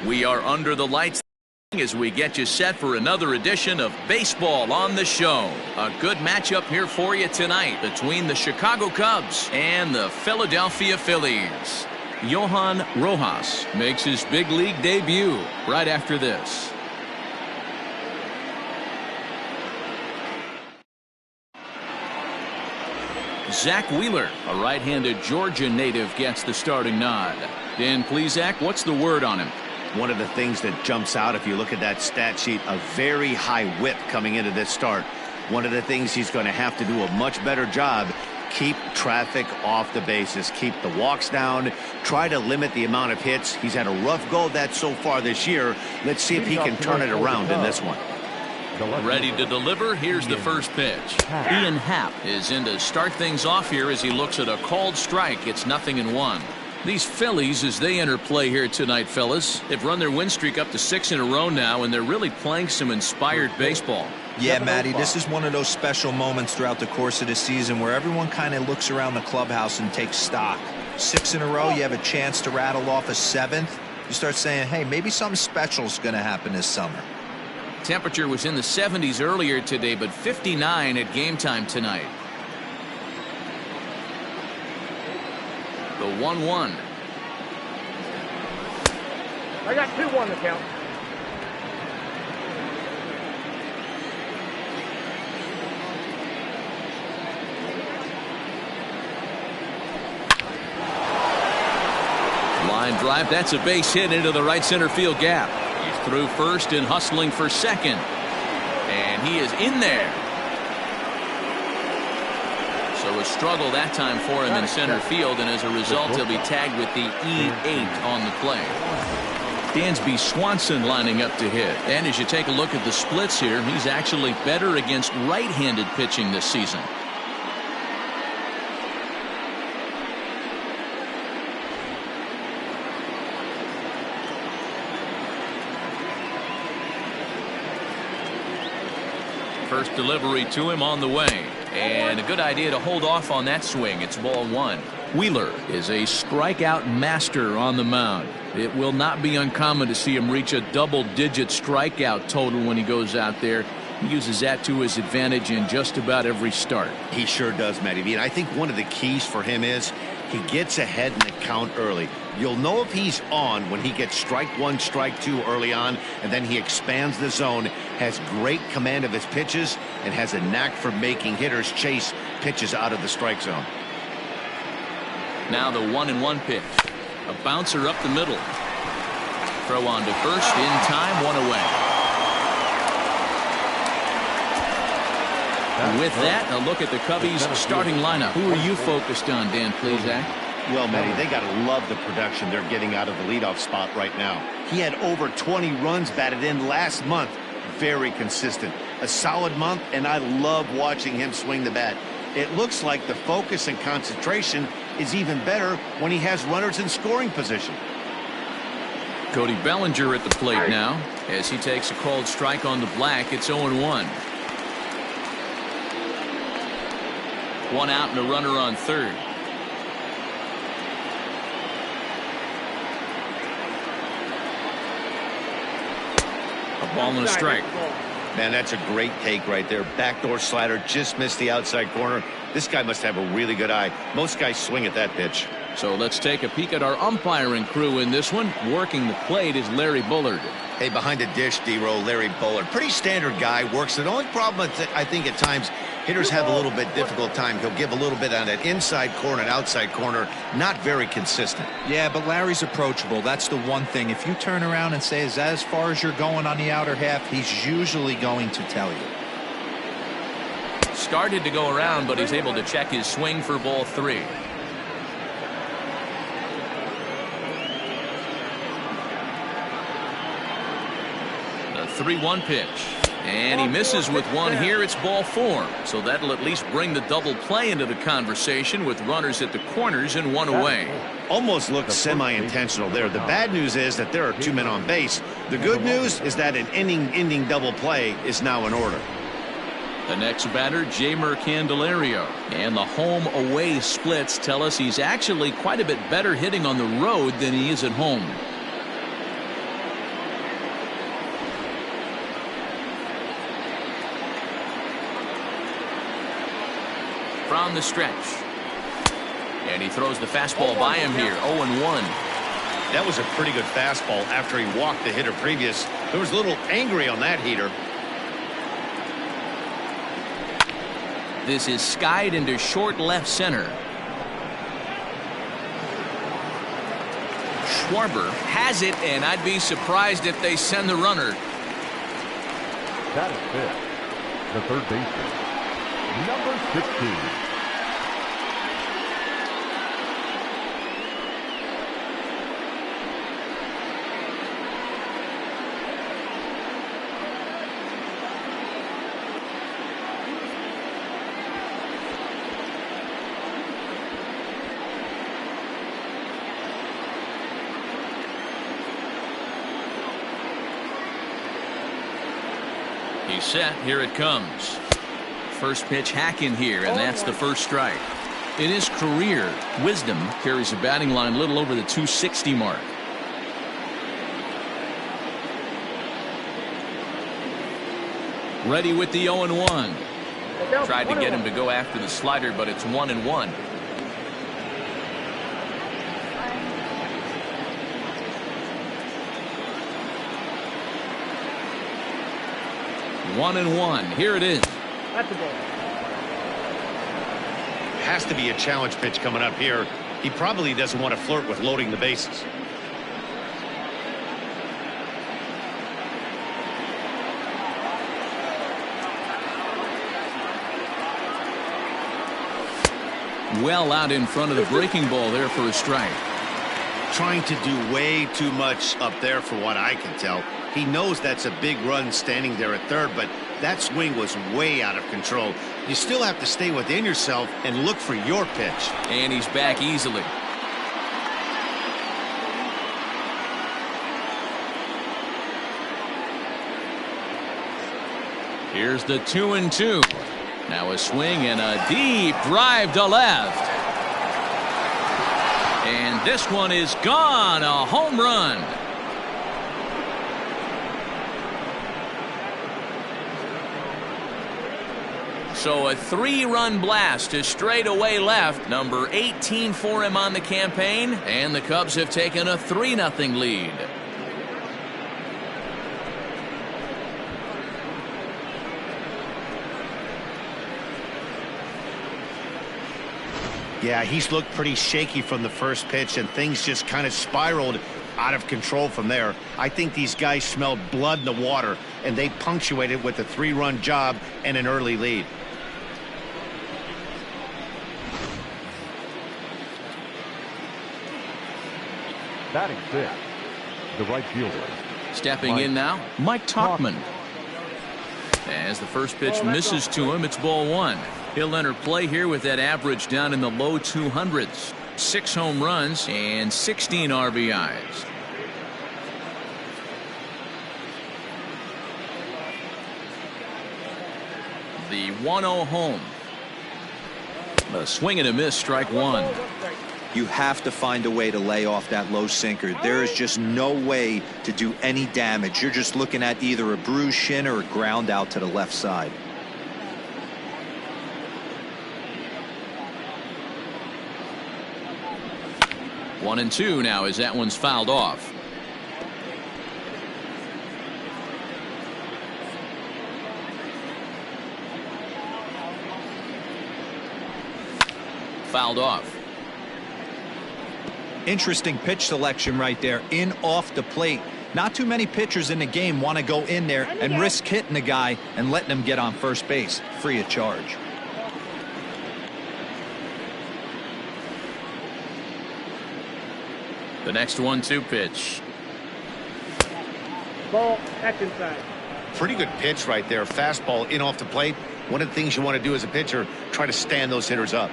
We are under the lights as we get you set for another edition of Baseball on the Show. A good matchup here for you tonight between the Chicago Cubs and the Philadelphia Phillies. Johan Rojas makes his big league debut right after this. Zach Wheeler, a right-handed Georgia native, gets the starting nod. Dan Plesac, what's the word on him? One of the things that jumps out if you look at that stat sheet, a very high whip coming into this start. One of the things he's going to have to do a much better job, keep traffic off the bases, keep the walks down, try to limit the amount of hits. He's had a rough go of that so far this year. Let's see if he can turn it around in this one. Ready to deliver. Here's the first pitch. Ian Happ is in to start things off here as he looks at a called strike. It's 0-1. These Phillies, as they enter play here tonight, fellas, they've run their win streak up to 6 in a row now, and they're really playing some inspired baseball. Yeah, Matty, this is one of those special moments throughout the course of the season where everyone kind of looks around the clubhouse and takes stock. 6 in a row, you have a chance to rattle off a 7th. You start saying, hey, maybe something special is going to happen this summer. Temperature was in the 70s earlier today, but 59 at game time tonight. The 1-1. I got 2-1 to count. Line drive. That's a base hit into the right center field gap. He's through first and hustling for second. And he is in there. So a struggle that time for him in center field, and as a result he'll be tagged with the E8 on the play. Dansby Swanson lining up to hit, and as you take a look at the splits here, he's actually better against right-handed pitching this season. First delivery to him on the way. And a good idea to hold off on that swing. It's ball 1. Wheeler is a strikeout master on the mound. It will not be uncommon to see him reach a double-digit strikeout total when he goes out there. He uses that to his advantage in just about every start. He sure does, Matty V. And I think one of the keys for him is he gets ahead in the count early. You'll know if he's on when he gets strike 1, strike 2 early on, and then he expands the zone, has great command of his pitches, and has a knack for making hitters chase pitches out of the strike zone. Now the 1-1 pitch. A bouncer up the middle. Throw on to first in time, 1 away. With that, a look at the Cubbies starting lineup. Who are you focused on, Dan Plesac? Well, Matty, they got to love the production they're getting out of the leadoff spot right now. He had over 20 runs batted in last month. Very consistent. A solid month, and I love watching him swing the bat. It looks like the focus and concentration is even better when he has runners in scoring position. Cody Bellinger at the plate now as he takes a called strike on the black. It's 0-1. 1 out and a runner on third. A ball and a strike. Man, that's a great take right there. Backdoor slider, just missed the outside corner. This guy must have a really good eye. Most guys swing at that pitch. So let's take a peek at our umpiring crew in this one. Working the plate is Larry Bullard. Hey, behind the dish, D-Row, Larry Bullard. Pretty standard guy, works it. The only problem I think at times hitters have a little bit difficult time. He'll give a little bit on that inside corner and outside corner. Not very consistent. Yeah, but Larry's approachable. That's the one thing. If you turn around and say, is that as far as you're going on the outer half, he's usually going to tell you. Started to go around, but he's able to check his swing for ball 3. The 3-1 pitch. And he misses with one here. It's ball 4. So that'll at least bring the double play into the conversation with runners at the corners and 1 away. Almost looked semi-intentional there. The bad news is that there are 2 men on base. The good news is that an inning-ending double play is now in order. The next batter, Jeimer Candelario. And the home-away splits tell us he's actually quite a bit better hitting on the road than he is at home. from the stretch. And he throws the fastball by him here. 0-1. That was a pretty good fastball after he walked the hitter previous. There was a little angry on that heater. This is skied into short left center. Schwarber has it, and I'd be surprised if they send the runner. That is fifth. The third baseman, number 16. He's set. Here it comes. First pitch hack in here, and that's the first strike. In his career, Wisdom carries a batting line a little over the 260 mark. Ready with the 0-1. Tried to get him to go after the slider, but it's 1-1. One and one. Here it is. That's a ball. Has to be a challenge pitch coming up here. He probably doesn't want to flirt with loading the bases. Well out in front of the breaking ball there for a strike. Trying to do way too much up there for what I can tell. He knows that's a big run standing there at third, but that swing was way out of control. You still have to stay within yourself and look for your pitch. And he's back easily. Here's the 2-2. Now a swing and a deep drive to left. And this one is gone. A home run. So a 3-run blast to straightaway left. Number 18 for him on the campaign. And the Cubs have taken a 3-0 lead. Yeah, he's looked pretty shaky from the first pitch, and things just kind of spiraled out of control from there. I think these guys smelled blood in the water, and they punctuated with a 3-run job and an early lead. Batting fifth, the right fielder. Stepping in now, Mike Tauchman. As the first pitch misses to him, it's ball one. He'll enter play here with that average down in the low 200s. 6 home runs and 16 RBIs. The 1-0 home. A swing and a miss, strike one. You have to find a way to lay off that low sinker. There is just no way to do any damage. You're just looking at either a bruised shin or a ground out to the left side. One and two now as that one's fouled off. Fouled off. Interesting pitch selection right there, in off the plate. Not too many pitchers in the game want to go in there and risk hitting the guy and letting him get on first base free of charge. The next 1-2 pitch. Ball, that's inside. Pretty good pitch right there. Fastball in off the plate. One of the things you want to do as a pitcher, try to stand those hitters up.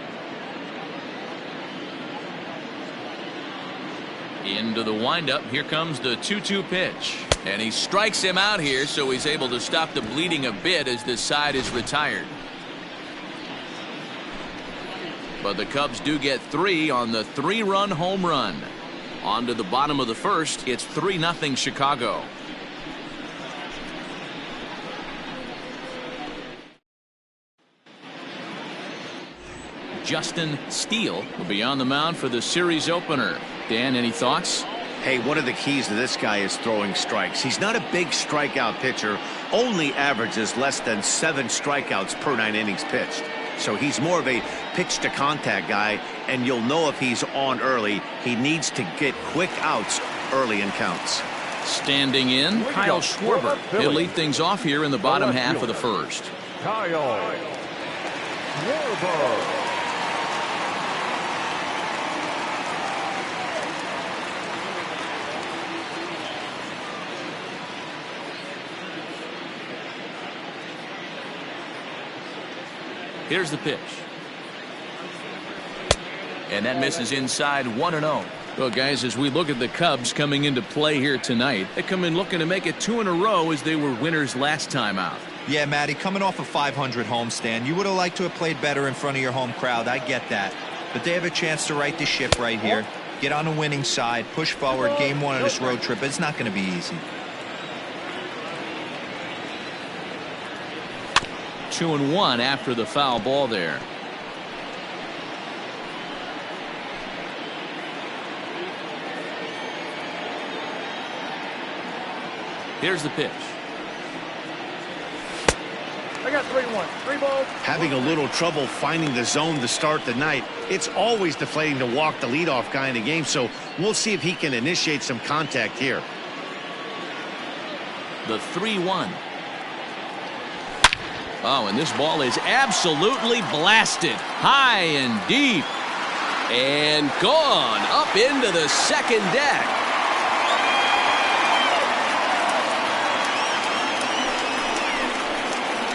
Into the windup. Here comes the 2-2 pitch. And he strikes him out here, so he's able to stop the bleeding a bit as this side is retired. But the Cubs do get 3 on the 3-run home run. On to the bottom of the first. It's 3-0 Chicago. Justin Steele will be on the mound for the series opener. Dan, any thoughts? Hey, one of the keys to this guy is throwing strikes. He's not a big strikeout pitcher, only averages less than 7 strikeouts per 9 innings pitched. So he's more of a pitch to contact guy, and you'll know if he's on early. He needs to get quick outs early in counts. Standing in, Kyle Schwarber. He'll lead things off here in the bottom half of the first. Kyle Schwarber. Here's the pitch. And that misses inside 1-0. Well, guys, as we look at the Cubs coming into play here tonight, they come in looking to make it 2 in a row as they were winners last time out. Yeah, Matty, coming off a 500 homestand, you would have liked to have played better in front of your home crowd. I get that. But they have a chance to right the ship right here. Get on the winning side, push forward, game 1 of this road trip. It's not going to be easy. 2-1 after the foul ball there. Here's the pitch. I got 3-1. 3 balls. Having a little trouble finding the zone to start the night. It's always deflating to walk the leadoff guy in the game, so we'll see if he can initiate some contact here. The 3-1. Oh, and this ball is absolutely blasted. High and deep. And gone up into the second deck.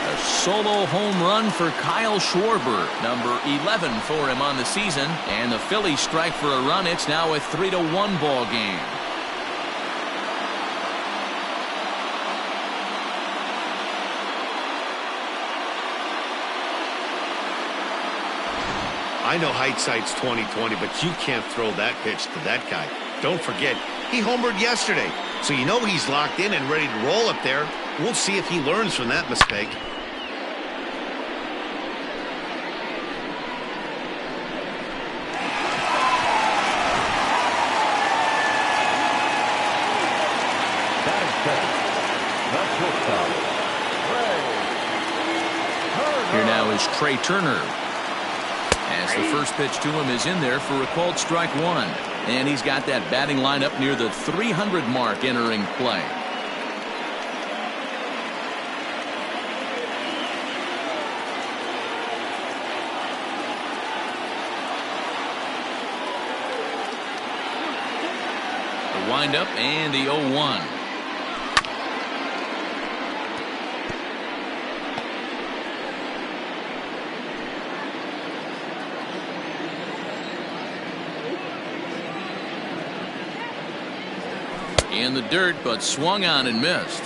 A solo home run for Kyle Schwarber. Number 11 for him on the season. And the Phillies strike for a run. It's now a 3-1 ball game. I know hindsight's 20/20, but you can't throw that pitch to that guy. Don't forget, he homered yesterday, so you know he's locked in and ready to roll up there. We'll see if he learns from that mistake. Here now is Trey Turner. As the first pitch to him is in there for a called strike 1. And he's got that batting lineup near the 300 mark entering play. The windup and the 0-1. In the dirt, but swung on and missed.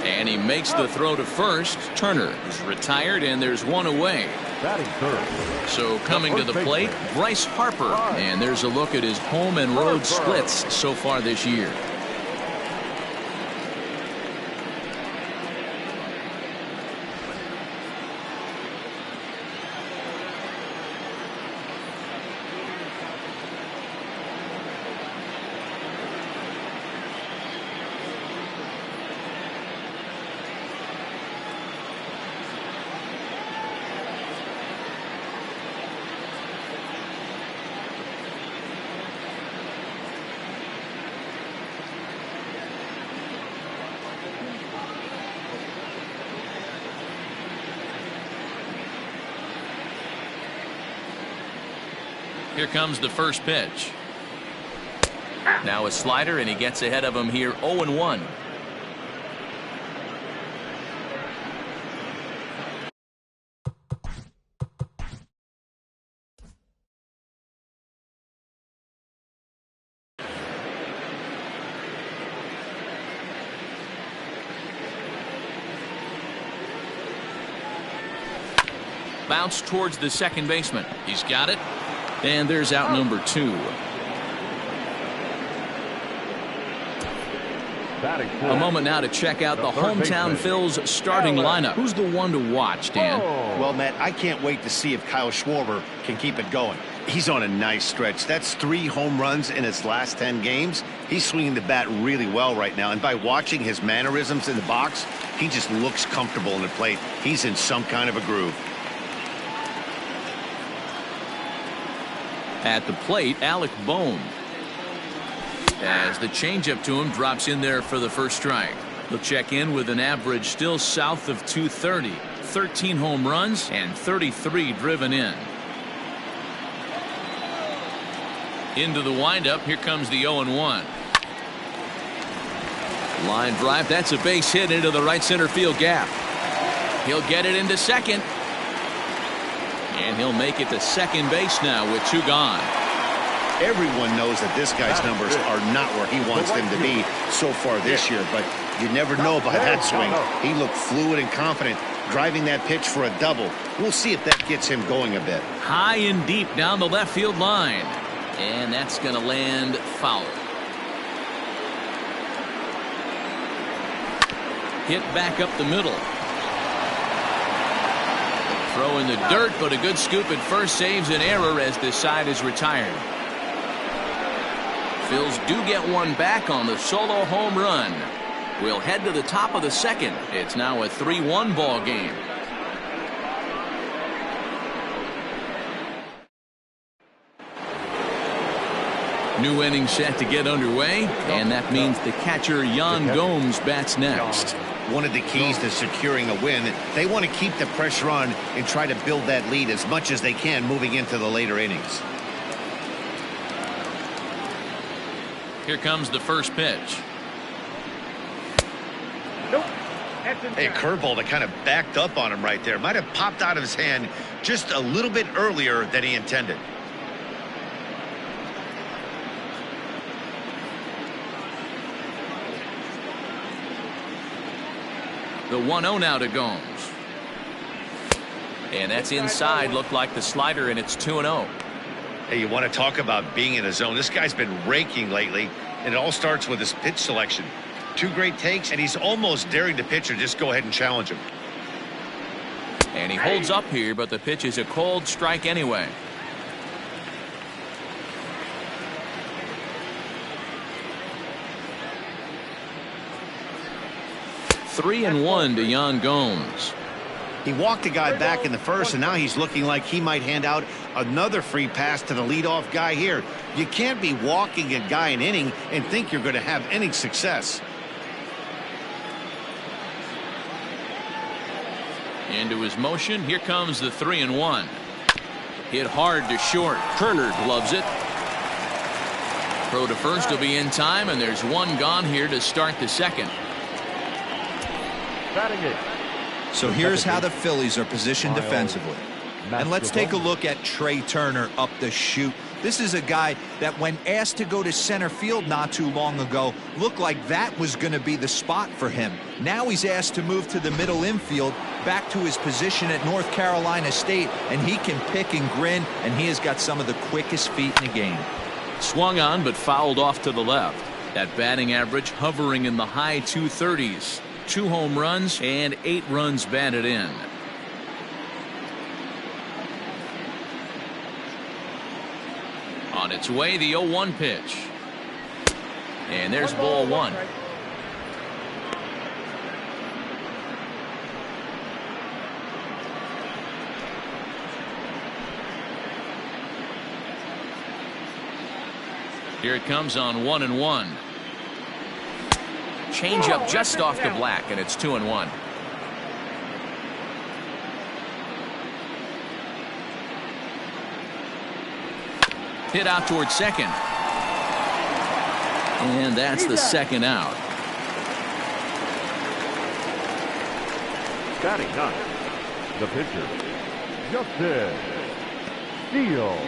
And he makes the throw to first. Turner is retired, and there's one away. Batting third. So coming to the plate, Bryce Harper. And there's a look at his home and road splits so far this year. Here comes the first pitch. Now a slider, and he gets ahead of him here 0-1. Bounce towards the second baseman. He's got it. And there's out number 2. Batting A fourth. moment now to check out the third hometown baseman. Phils starting lineup. Who's the one to watch, Dan? Oh. Well, Matt, I can't wait to see if Kyle Schwarber can keep it going. He's on a nice stretch. That's 3 home runs in his last 10 games. He's swinging the bat really well right now. And by watching his mannerisms in the box, he just looks comfortable in the plate. He's in some kind of a groove. At the plate, Alec Bohm. As the changeup to him drops in there for the first strike. He'll check in with an average still south of 230. 13 home runs and 33 driven in. Into the windup. Here comes the 0-1. Line drive. That's a base hit into the right center field gap. He'll get it into second. And he'll make it to second base now with 2 gone. Everyone knows that this guy's numbers are not where he wants them to be so far this year, but you never know by that swing. He looked fluid and confident, driving that pitch for a double. We'll see if that gets him going a bit. High and deep down the left field line. And that's going to land foul. Hit back up the middle. Throw in the dirt, but a good scoop at first saves an error as this side is retired. Phils do get one back on the solo home run. We'll head to the top of the second. It's now a 3-1 ball game. New inning set to get underway, and that means the catcher Yan Gomes bats next. One of the keys to securing a win, they want to keep the pressure on and try to build that lead as much as they can moving into the later innings. Here comes the first pitch. Nope. A curveball that kind of backed up on him right there. Might have popped out of his hand just a little bit earlier than he intended. The 1-0 now to Gomes. And that's inside. Looked like the slider, and it's 2-0. Hey, you want to talk about being in a zone. This guy's been raking lately, and it all starts with his pitch selection. 2 great takes, and he's almost daring the pitcher just go ahead and challenge him. And he holds up here, but the pitch is a cold strike anyway. Three and 1 to Yan Gomes. He walked a guy back in the first, and now he's looking like he might hand out another free pass to the leadoff guy here. You can't be walking a guy an inning and think you're going to have any success. Into his motion. Here comes the 3-1. Hit hard to short. Turner gloves it. Throw to first will be in time, and there's 1 gone here to start the second. Batting it. So here's how the Phillies are positioned defensively. And let's take a look at Trey Turner up the chute. This is a guy that when asked to go to center field not too long ago, looked like that was going to be the spot for him. Now he's asked to move to the middle infield, back to his position at North Carolina State, and he can pick and grin, and he has got some of the quickest feet in the game. Swung on, but fouled off to the left. That batting average hovering in the high 230s. 2 home runs and 8 runs batted in. On its way, the 0-1 pitch. And there's ball 1. Here it comes on 1-1. Change up just off the black, and it's 2-1. Hit out towards second. And that's the second out. Batting 9. The pitcher, Justin Steele.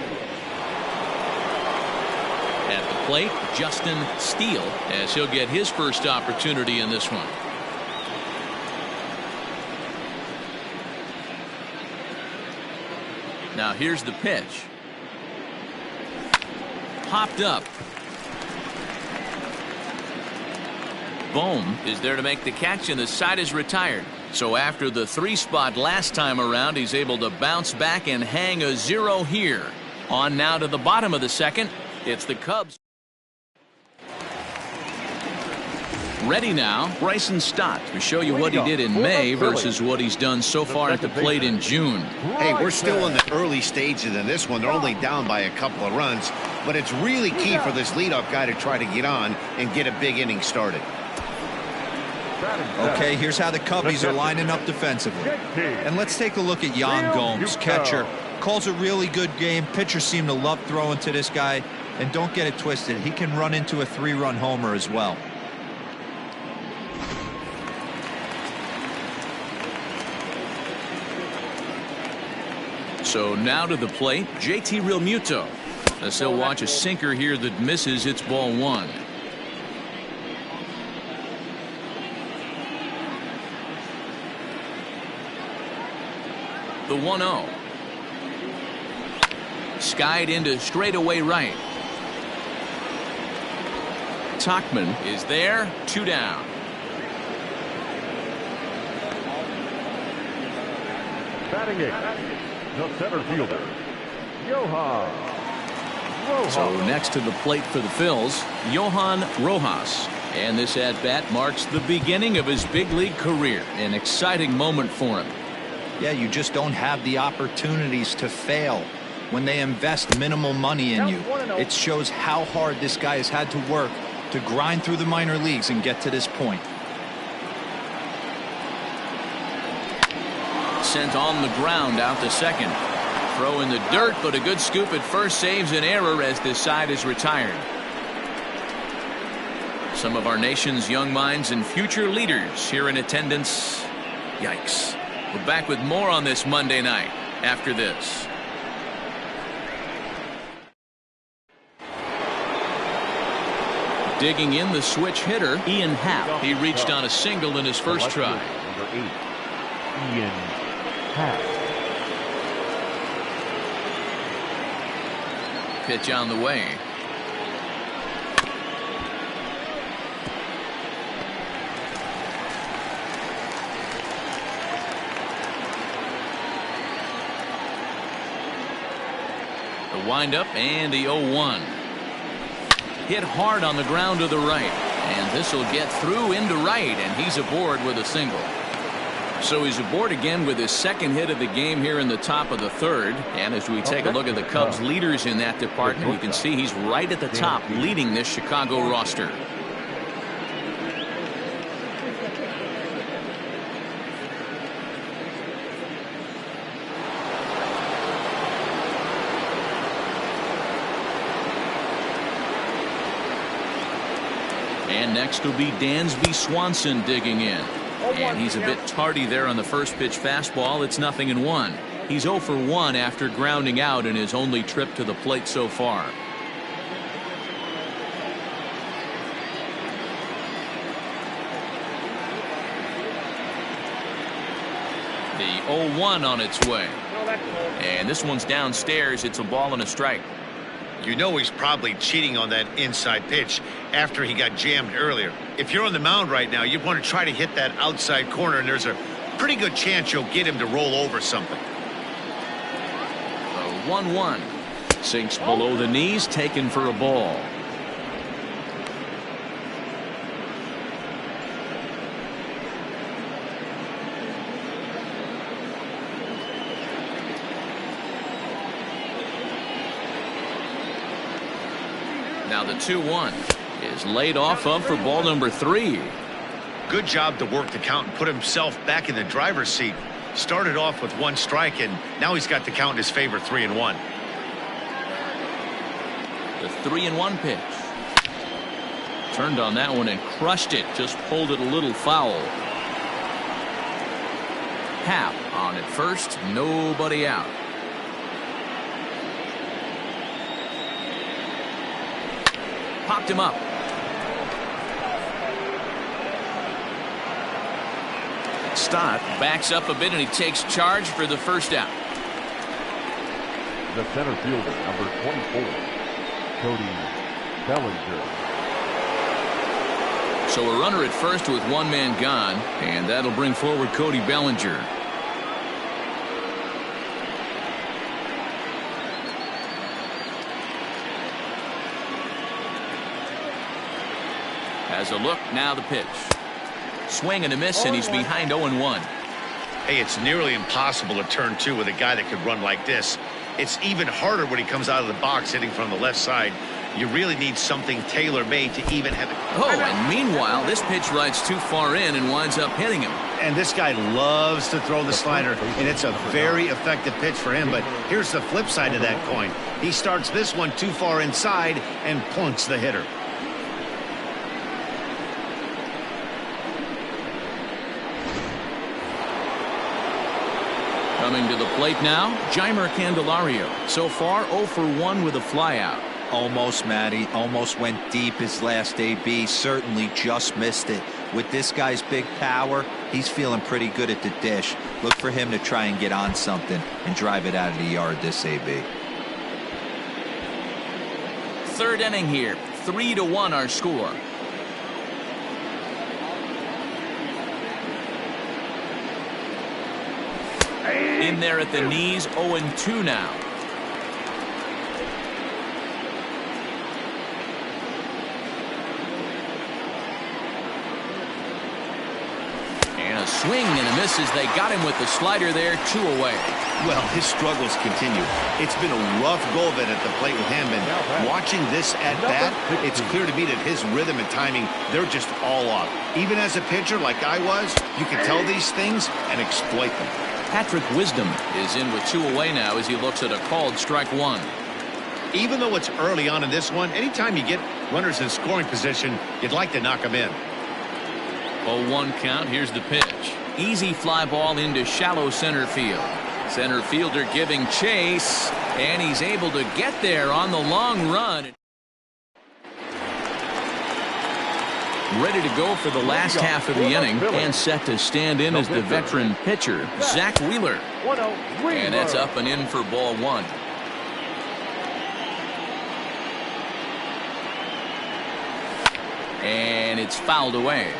At the plate, Justin Steele, as he'll get his first opportunity in this one. Now here's the pitch. Popped up. Bohm is there to make the catch, and the side is retired. So after the 3 spot last time around, he's able to bounce back and hang a 0 here. On now to the bottom of the second. It's the Cubs. Ready now, Bryson Stott, to show you what he did in May versus what he's done so far at the plate in June. Hey, we're still in the early stages in this one. They're only down by a couple of runs, but it's really key for this leadoff guy to try to get on and get a big inning started. Okay, here's how the Cubbies are lining up defensively. And let's take a look at Yan Gomes, catcher. Calls a really good game. Pitchers seem to love throwing to this guy. And don't get it twisted, he can run into a 3-run homer as well. So now to the plate, JT Realmuto. As he'll watch a sinker here that misses. It's ball 1. The 1-0. Skied into straightaway right. Tachman is there. 2 down. Batting 8, the center fielder, Johan Rojas. So next to the plate for the Phils, Johan Rojas. And this at-bat marks the beginning of his big league career. An exciting moment for him. Yeah, you just don't have the opportunities to fail when they invest minimal money in you. It shows how hard this guy has had to work to grind through the minor leagues and get to this point. Sent on the ground out to second. Throw in the dirt, but a good scoop at first saves an error as this side is retired. Some of our nation's young minds and future leaders here in attendance. Yikes. We're back with more on this Monday night after this. Digging in the switch hitter, Ian Happ. He reached on a single in his first try. Number 8, Ian Happ. Pitch on the way. The windup and the 0-1. Hit hard on the ground to the right, and this will get through into right, and he's aboard with a single. So he's aboard again with his second hit of the game here in the top of the third. And as we take a look at the Cubs leaders in that department, you can see he's right at the top leading this Chicago roster. And next will be Dansby Swanson digging in. And he's a bit tardy there on the first pitch fastball. It's 0-1. He's 0 for 1 after grounding out in his only trip to the plate so far. The 0-1 on its way. And this one's downstairs. It's a ball and a strike. You know he's probably cheating on that inside pitch after he got jammed earlier. If you're on the mound right now, you want to try to hit that outside corner, and there's a pretty good chance you'll get him to roll over something. The 1-1 sinks below the knees, taken for a ball. Now the 2-1 is laid off of for ball number 3. Good job to work the count and put himself back in the driver's seat. Started off with 1 strike, and now he's got the count in his favor, 3-1. The 3-1 pitch. Turned on that one and crushed it. Just pulled it a little foul. Happ on at first. Nobody out. Popped him up. Stott backs up a bit and he takes charge for the first out. The center fielder, number 24, Cody Bellinger. So a runner at first with one man gone, and that'll bring forward Cody Bellinger. As a look, now the pitch. Swing and a miss, and he's behind 0-1. Hey, it's nearly impossible to turn two with a guy that could run like this. It's even harder when he comes out of the box hitting from the left side. You really need something tailor-made to even have it. Oh, and meanwhile, this pitch rides too far in and winds up hitting him. And this guy loves to throw the slider, and it's a very effective pitch for him. But here's the flip side of that coin. He starts this one too far inside and plunks the hitter. Coming to the plate now, Jeimer Candelario. So far, 0 for 1 with a flyout. Almost, Matty. Almost went deep his last AB. Certainly just missed it. With this guy's big power, he's feeling pretty good at the dish. Look for him to try and get on something and drive it out of the yard this AB. Third inning here. 3-1 our score. In there at the knees, 0-2 now. And a swing and a miss as they got him with the slider there, 2 away. Well, his struggles continue. It's been a rough go of it at the plate with him, and watching this at bat, it's clear to me that his rhythm and timing, they're just all off. Even as a pitcher like I was, you can tell these things and exploit them. Patrick Wisdom is in with 2 away now as he looks at a called strike 1. Even though it's early on in this one, anytime you get runners in scoring position, you'd like to knock them in. 0-1 count. Here's the pitch. Easy fly ball into shallow center field. Center fielder giving chase, and he's able to get there on the long run. Ready to go for the last half of the inning and set to stand in as the veteran pitcher, Zach Wheeler. And that's up and in for ball 1. And it's fouled away.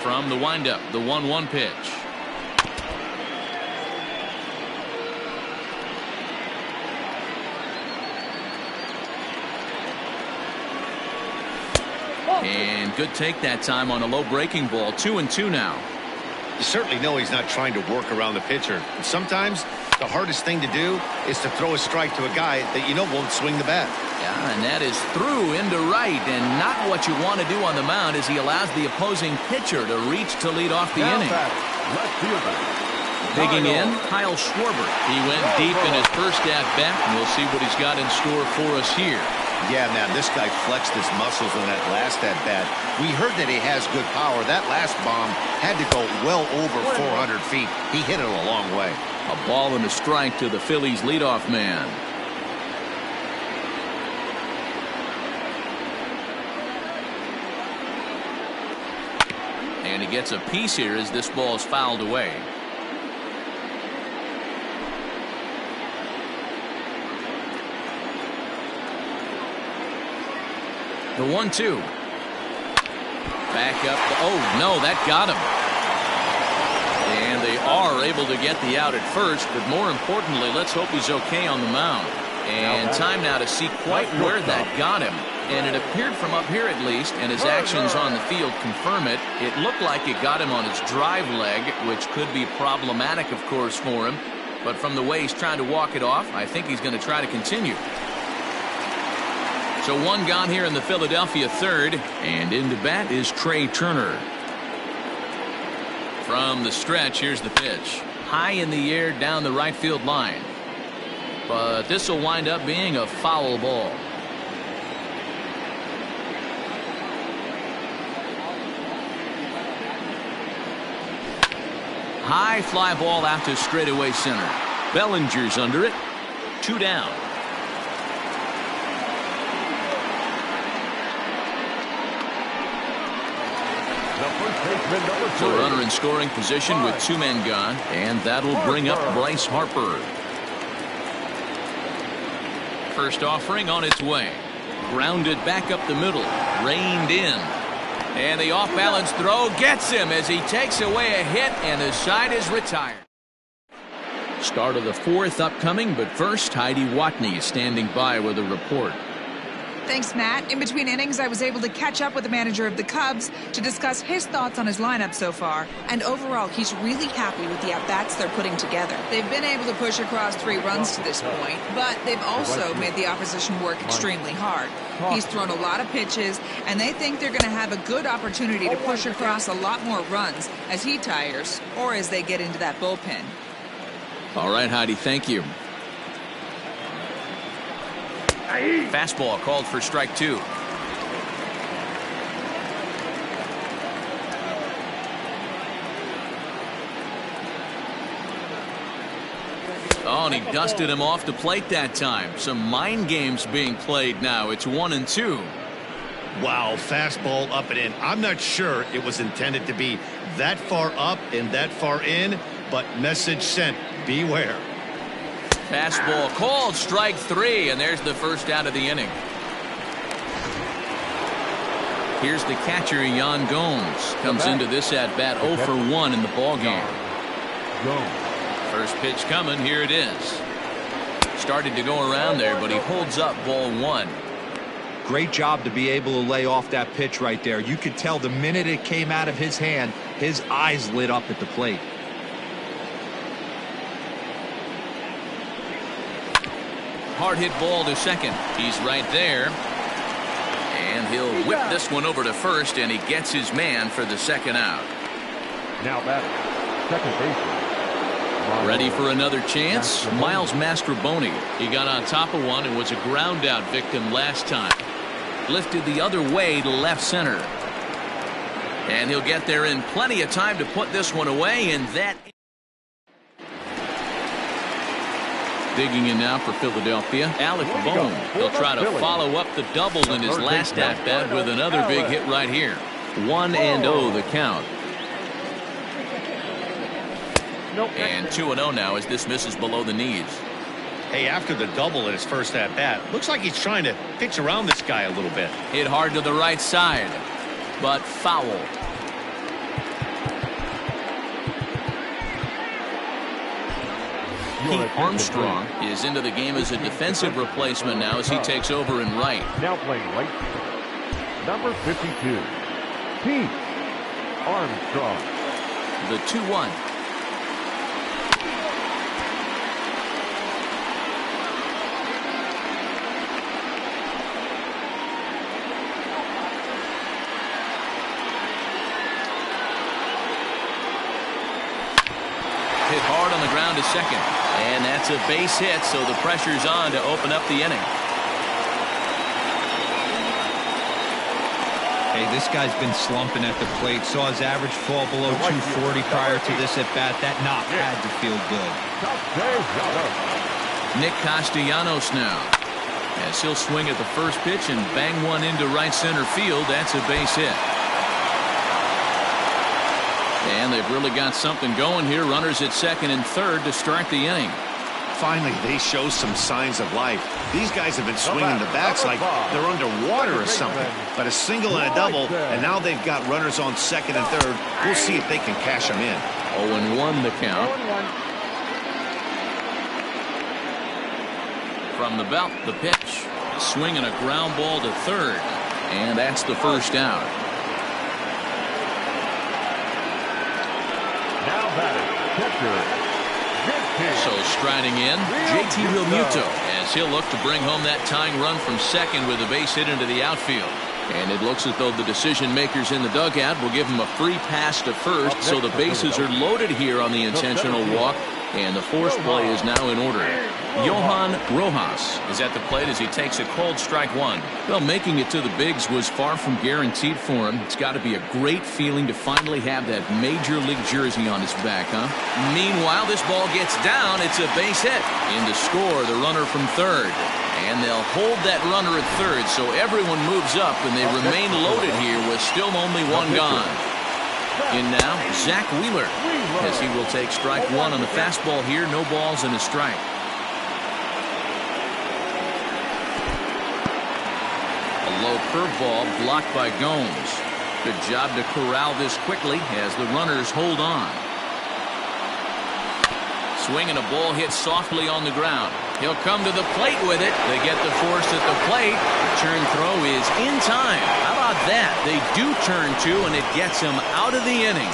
From the windup, the 1-1 pitch. And good take that time on a low breaking ball. 2-2 now. You certainly know he's not trying to work around the pitcher. And sometimes the hardest thing to do is to throw a strike to a guy that you know won't swing the bat. Yeah, and that is through into right, and not what you want to do on the mound as he allows the opposing pitcher to reach to lead off the inning. Digging in, Kyle Schwarber. He went deep in his first at bat, and we'll see what he's got in store for us here. Yeah, man, this guy flexed his muscles in that last at bat. We heard that he has good power. That last bomb had to go well over 400 feet. He hit it a long way. A ball and a strike to the Phillies leadoff man. And he gets a piece here as this ball is fouled away. The 1-2. Back up. Oh, no, that got him. And they are able to get the out at first, but more importantly, let's hope he's okay on the mound. And time now to see quite where that got him. And it appeared from up here at least, and his actions on the field confirm it. It looked like it got him on his drive leg, which could be problematic, of course, for him. But from the way he's trying to walk it off, I think he's going to try to continue. So one gone here in the Philadelphia third, and into bat is Trey Turner. From the stretch, here's the pitch. High in the air down the right field line. But this will wind up being a foul ball. High fly ball out to straightaway center. Bellinger's under it. 2 down. The runner in scoring position with 2 men gone, and that'll bring up Bryce Harper. First offering on its way. Grounded back up the middle. Reined in. And the off-balance throw gets him as he takes away a hit, and the side is retired. Start of the fourth upcoming, but first, Heidi Watney is standing by with a report. Thanks, Matt. In between innings, I was able to catch up with the manager of the Cubs to discuss his thoughts on his lineup so far. And overall, he's really happy with the at-bats they're putting together. They've been able to push across 3 runs to this point, but they've also made the opposition work extremely hard. He's thrown a lot of pitches, and they think they're going to have a good opportunity to push across a lot more runs as he tires or as they get into that bullpen. All right, Heidi, thank you. Fastball called for strike 2. Oh, and he dusted him off the plate that time. Some mind games being played now. It's 1-2. Wow, fastball up and in. I'm not sure it was intended to be that far up and that far in, but message sent. Beware. Fastball called, strike 3, and there's the first out of the inning. Here's the catcher, Yan Gomes. Comes into this at-bat 0 for 1 in the ballgame. First pitch coming, here it is. Started to go around there, but he holds up ball 1. Great job to be able to lay off that pitch right there. You could tell the minute it came out of his hand, his eyes lit up at the plate. Hard hit ball to second. He's right there. And he'll whip this one over to first, and he gets his man for the second out. Now batting, second baseman. Ready for another chance? Miles Mastrobuoni. He got on top of one and was a ground out victim last time. Lifted the other way to left center. And he'll get there in plenty of time to put this one away, and that... Digging in now for Philadelphia, Alec Bohm. He'll try to follow up the double in his last at-bat with another big hit right here. 1-0 the count. And 2-0 now as this misses below the knees. Hey, after the double in his first at-bat, looks like he's trying to pitch around this guy a little bit. Hit hard to the right side, but foul. Pete Armstrong is into the game as a defensive replacement now as he takes over in right. Now playing right, number 52, Pete Armstrong. The 2-1. Hit hard on the ground to second. And that's a base hit, so the pressure's on to open up the inning. Hey, this guy's been slumping at the plate. Saw his average fall below 240 prior to this at-bat. That knock had to feel good. Nick Castellanos now. As he'll swing at the first pitch and bang one into right center field. That's a base hit. And they've really got something going here. Runners at second and third to start the inning. Finally, they show some signs of life. These guys have been swinging the bats like they're underwater or something. But a single and a double, and now they've got runners on second and third. We'll see if they can cash them in. 0-1 the count. From the belt, the pitch. A swing and a ground ball to third. And that's the first out. Now batting, catcher. So striding in, JT Realmuto as he'll look to bring home that tying run from second with a base hit into the outfield. And it looks as though the decision makers in the dugout will give him a free pass to first, so the bases are loaded here on the intentional walk, and the force play is now in order. Johan Rojas is at the plate as he takes a cold strike 1. Well, making it to the bigs was far from guaranteed for him. It's got to be a great feeling to finally have that major league jersey on his back, huh? Meanwhile, this ball gets down. It's a base hit. In to score, the runner from third. And they'll hold that runner at third, so everyone moves up, and they remain loaded here with still only one gone. In now, Zach Wheeler, as he will take strike 1 on the fastball here. No balls and a strike. Low curveball blocked by Gomes. Good job to corral this quickly as the runners hold on. Swing and a ball hit softly on the ground. He'll come to the plate with it. They get the force at the plate. The turn throw is in time. How about that? They do turn two, and it gets him out of the inning.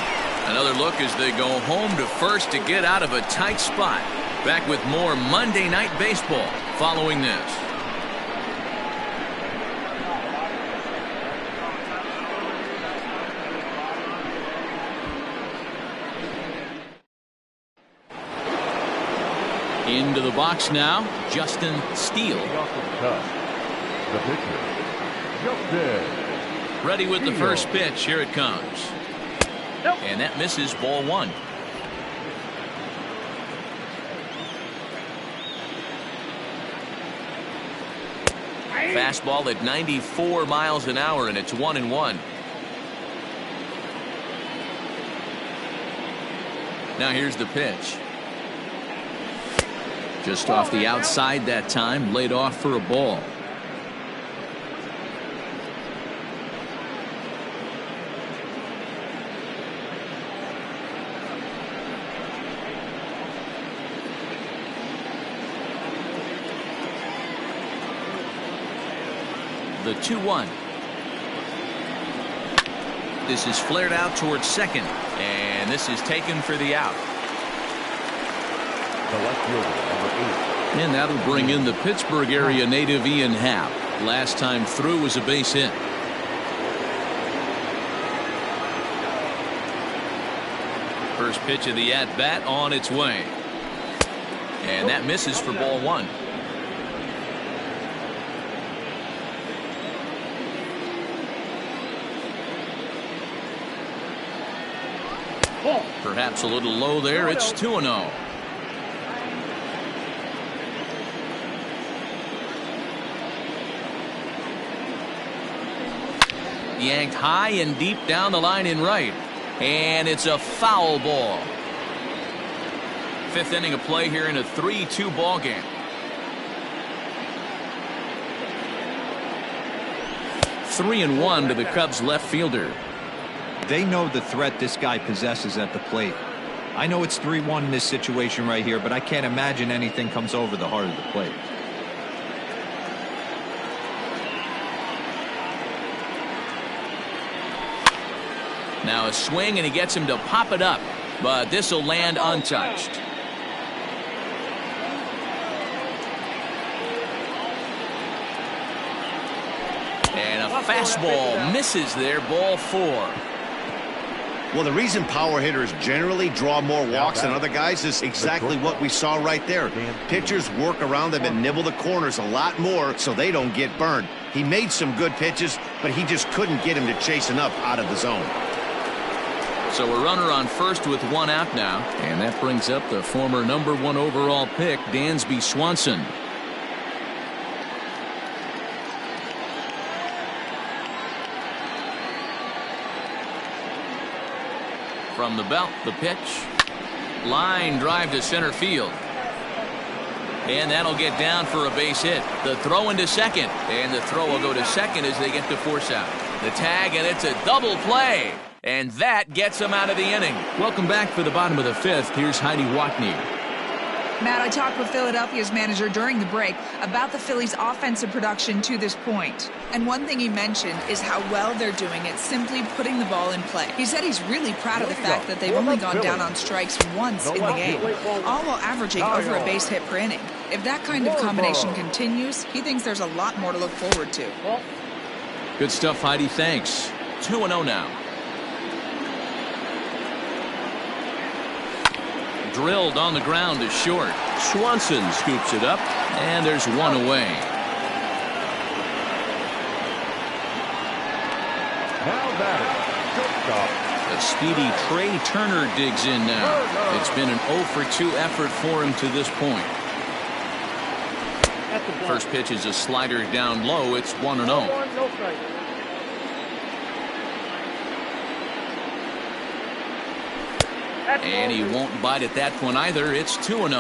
Another look as they go home to first to get out of a tight spot. Back with more Monday Night Baseball following this. Into the box now, Justin Steele. The pitcher, Justin. Ready with the Steele. first pitch. Here it comes. And that misses, ball one. Fastball at 94 miles an hour, and it's 1-1. Now here's the pitch. Just off the outside that time, laid off for a ball. The 2-1. This is flared out towards second, and this is taken for the out. The left fielder, number 8. And that'll bring in the Pittsburgh area native Ian Happ. Last time through was a base hit. First pitch of the at-bat on its way. And that misses for ball one. Perhaps a little low there. It's 2-0. Yanked high and deep down the line in right. And it's a foul ball. Fifth inning of play here in a 3-2 ball game. Three and one to the Cubs left fielder. They know the threat this guy possesses at the plate. I know it's 3-1 in this situation right here, but I can't imagine anything comes over the heart of the plate. Now a swing, and he gets him to pop it up, but this will land untouched. And a fastball misses there, ball four. Well, the reason power hitters generally draw more walks than other guys is exactly what we saw right there. Pitchers work around them and nibble the corners a lot more so they don't get burned. He made some good pitches, but he just couldn't get him to chase enough out of the zone. So a runner on first with one out now, and that brings up the former #1 overall pick, Dansby Swanson. From the belt, the pitch. Line drive to center field. And that'll get down for a base hit. The throw into second. And the throw will go to second as they get the force out. The tag, and it's a double play. And that gets them out of the inning. Welcome back for the bottom of the fifth. Here's Heidi Watney. Matt, I talked with Philadelphia's manager during the break about the Phillies' offensive production to this point. And one thing he mentioned is how well they're doing at simply putting the ball in play. He said he's really proud of the fact that they've only gone down on strikes once in the game, all while averaging over a base hit per inning. If that kind of combination continues, he thinks there's a lot more to look forward to. Good stuff, Heidi. Thanks. 2-0 now. Drilled on the ground to short. Swanson scoops it up, and there's one away. Now batting, shortstop. The speedy Trey Turner digs in now. It's been an 0-for-2 effort for him to this point. First pitch is a slider down low. It's 1-0. And he won't bite at that one either. It's 2-0.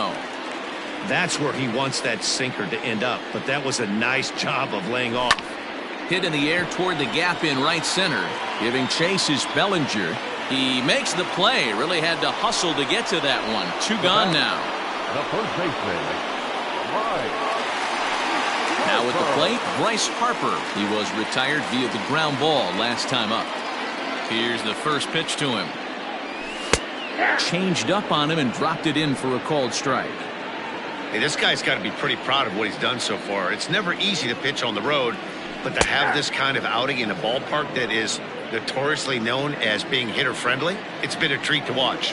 That's where he wants that sinker to end up, but that was a nice job of laying off. Hit in the air toward the gap in right center. Giving chase is Bellinger. He makes the play. Really had to hustle to get to that one. 2 gone now. The first baseman, Bryce. Now at the plate, Bryce Harper. He was retired via the ground ball last time up. Here's the first pitch to him. Changed up on him and dropped it in for a called strike. Hey, this guy's got to be pretty proud of what he's done so far. It's never easy to pitch on the road, but to have this kind of outing in a ballpark that is notoriously known as being hitter-friendly, it's been a treat to watch.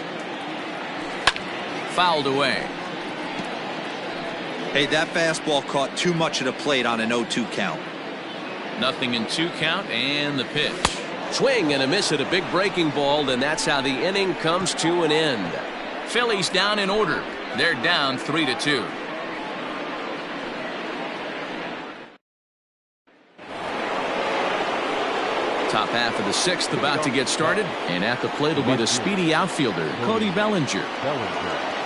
Fouled away. Hey, that fastball caught too much of the plate on an 0-2 count. Nothing in 2 count and the pitch. Swing and a miss at a big breaking ball, and that's how the inning comes to an end. Phillies down in order. They're down 3-2. Top half of the 6th about to get started, and at the plate will be the speedy outfielder, Cody Bellinger.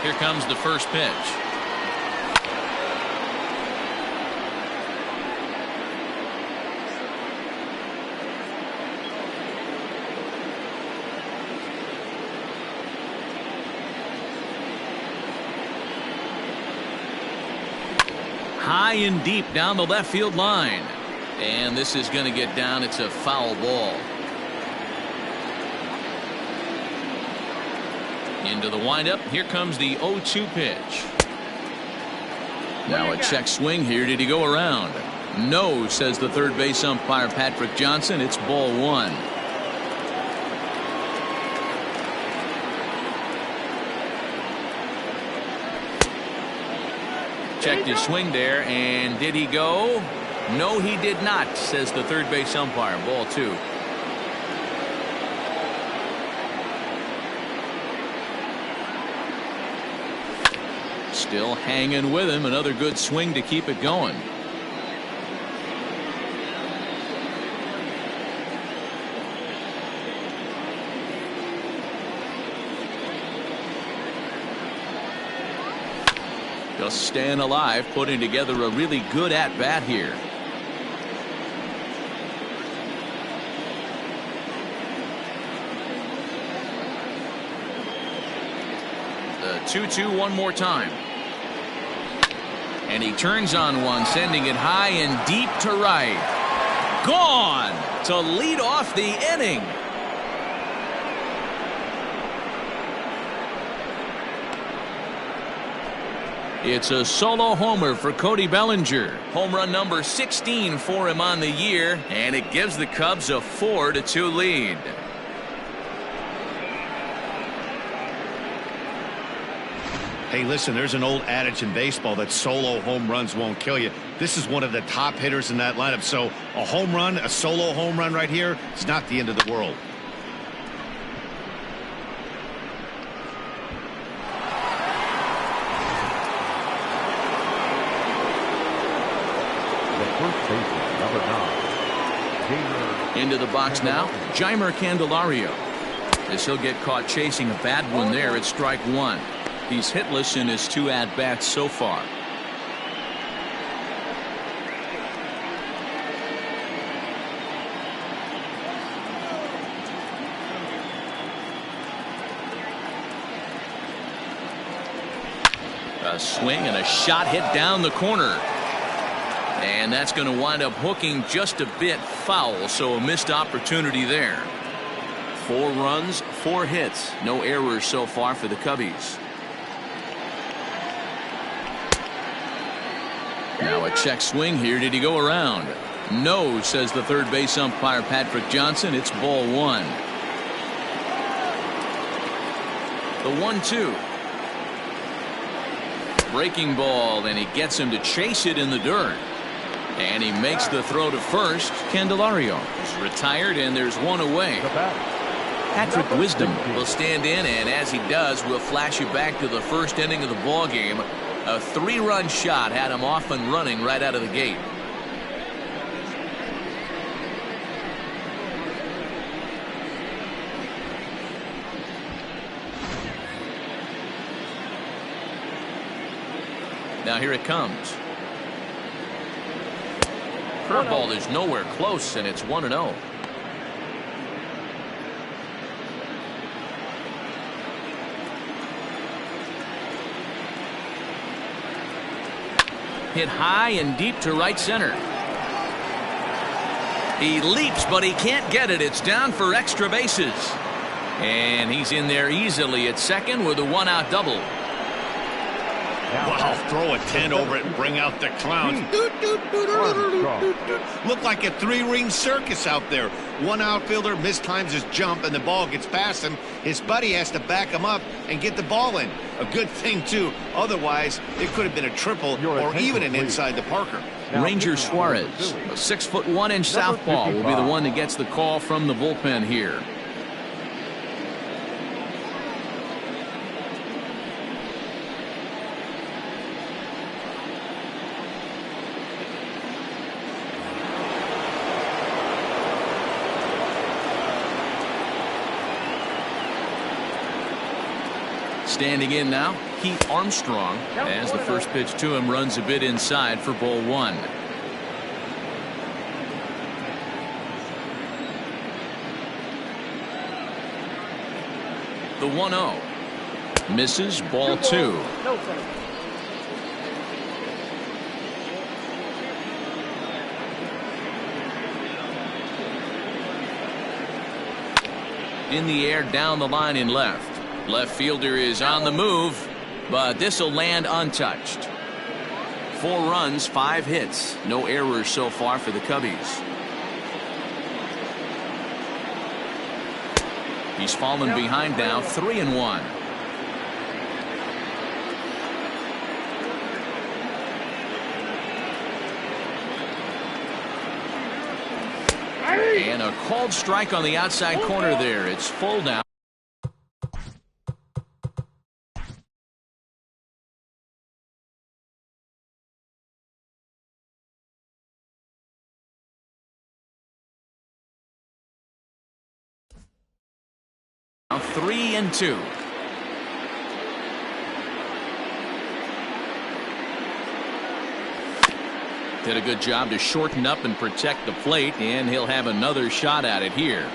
Here comes the first pitch. High and deep down the left field line. And this is going to get down. It's a foul ball. Into the windup. Here comes the 0-2 pitch. Now a check swing here. Did he go around? No, says the third base umpire Patrick Johnson. It's ball 1. Checked his swing there, and did he go? No, he did not, says the third base umpire. Ball 2. Still hanging with him. Another good swing to keep it going. Just staying alive, putting together a really good at-bat here. The 2-2 one more time. And he turns on one, sending it high and deep to right. Gone to lead off the inning. It's a solo homer for Cody Bellinger. Home run number 16 for him on the year, and it gives the Cubs a 4-2 lead. Hey, listen, there's an old adage in baseball that solo home runs won't kill you. This is one of the top hitters in that lineup. So a home run, a solo home run right here, it's not the end of the world. Into the box now, Jeimer Candelario. As he'll get caught chasing a bad one there at strike 1. He's hitless in his 2 at-bats so far. A swing and a shot hit down the corner. And that's going to wind up hooking just a bit foul, so a missed opportunity there. 4 runs, 4 hits, no errors so far for the Cubbies. Now a check swing here. Did he go around? No, says the third base umpire Patrick Johnson. It's ball 1. The 1-2. Breaking ball, and he gets him to chase it in the dirt. And he makes the throw to first. Candelario is retired, and there's 1 away. Patrick Wisdom will stand in, and as he does, we'll flash you back to the first inning of the ball game. A 3-run shot had him off and running right out of the gate. Now here it comes. Curveball is nowhere close, and it's 1-0. Hit high and deep to right center. He leaps, but he can't get it. It's down for extra bases. And he's in there easily at second with a one-out double. Wow, throw a tent over it and bring out the clowns. Look like a three-ring circus out there. One outfielder mistimes his jump and the ball gets past him. His buddy has to back him up and get the ball in. A good thing, too. Otherwise, it could have been a triple or even an inside the Parker. Ranger Suarez, a 6'1" southpaw, will be the one that gets the call from the bullpen here. Standing in now, Heath Armstrong, as the first pitch to him runs a bit inside for ball one. The 1-0. Misses, ball two. In the air, down the line in left. Left fielder is on the move, but this will land untouched. 4 runs, 5 hits, no errors so far for the Cubbies. He's fallen behind now, 3-1. And a called strike on the outside corner there. It's full now. Now 3-2. Did a good job to shorten up and protect the plate, and he'll have another shot at it here.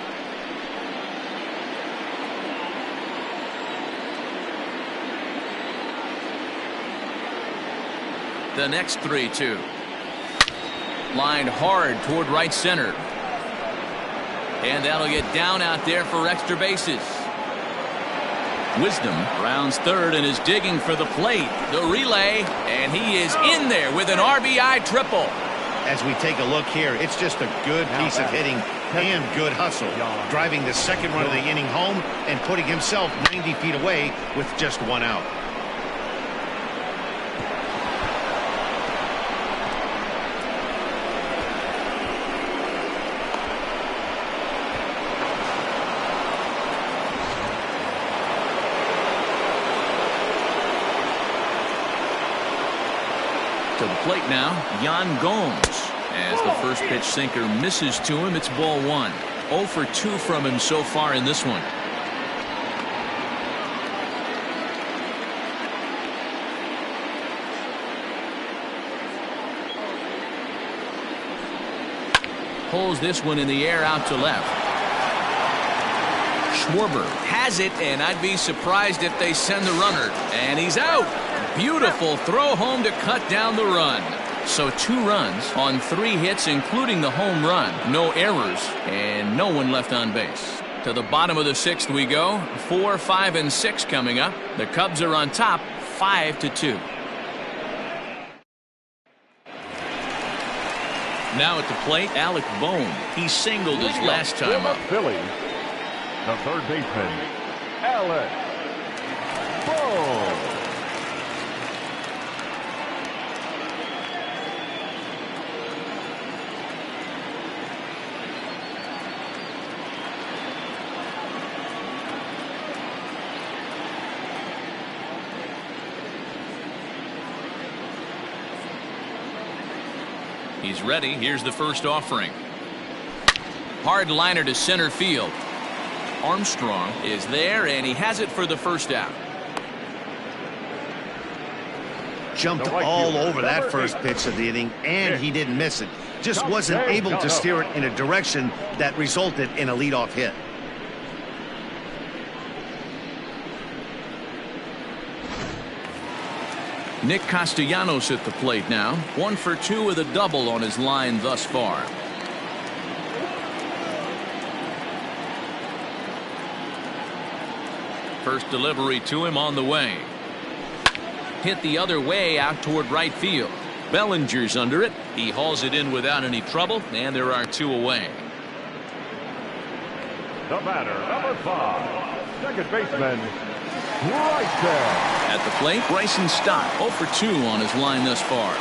The next 3-2. Lined hard toward right center. And that'll get down out there for extra bases. Wisdom rounds third and is digging for the plate. The relay, and he is in there with an RBI triple. As we take a look here, it's just a good piece of hitting and good hustle. Driving the second run of the inning home and putting himself 90 feet away with just 1 out. To the plate now, Yan Gomes. As the first pitch sinker misses to him, it's ball one. 0 for 2 from him so far in this one. Pulls this one in the air out to left. Schwarber has it, and I'd be surprised if they send the runner. And he's out. Beautiful throw home to cut down the run. So 2 runs on 3 hits, including the home run. No errors, and no one left on base. To the bottom of the 6th we go. 4, 5, and 6 coming up. The Cubs are on top, 5-2. Now at the plate, Alec Bohm. He singled his last time up. Phillies, the third baseman, Alec Bohm. He's ready. Here's the first offering. Hard liner to center field. Armstrong is there, and he has it for the first out. jumped all over that first pitch of the inning, and he didn't miss it. Just wasn't able to steer it in a direction that resulted in a leadoff hit. Nick Castellanos at the plate now. 1 for 2 with a double on his line thus far. First delivery to him on the way. Hit the other way out toward right field. Bellinger's under it. He hauls it in without any trouble, and there are 2 away. The batter, number 5, second baseman, Bryson. At the plate, Bryson Stott 0 for 2 on his line thus far.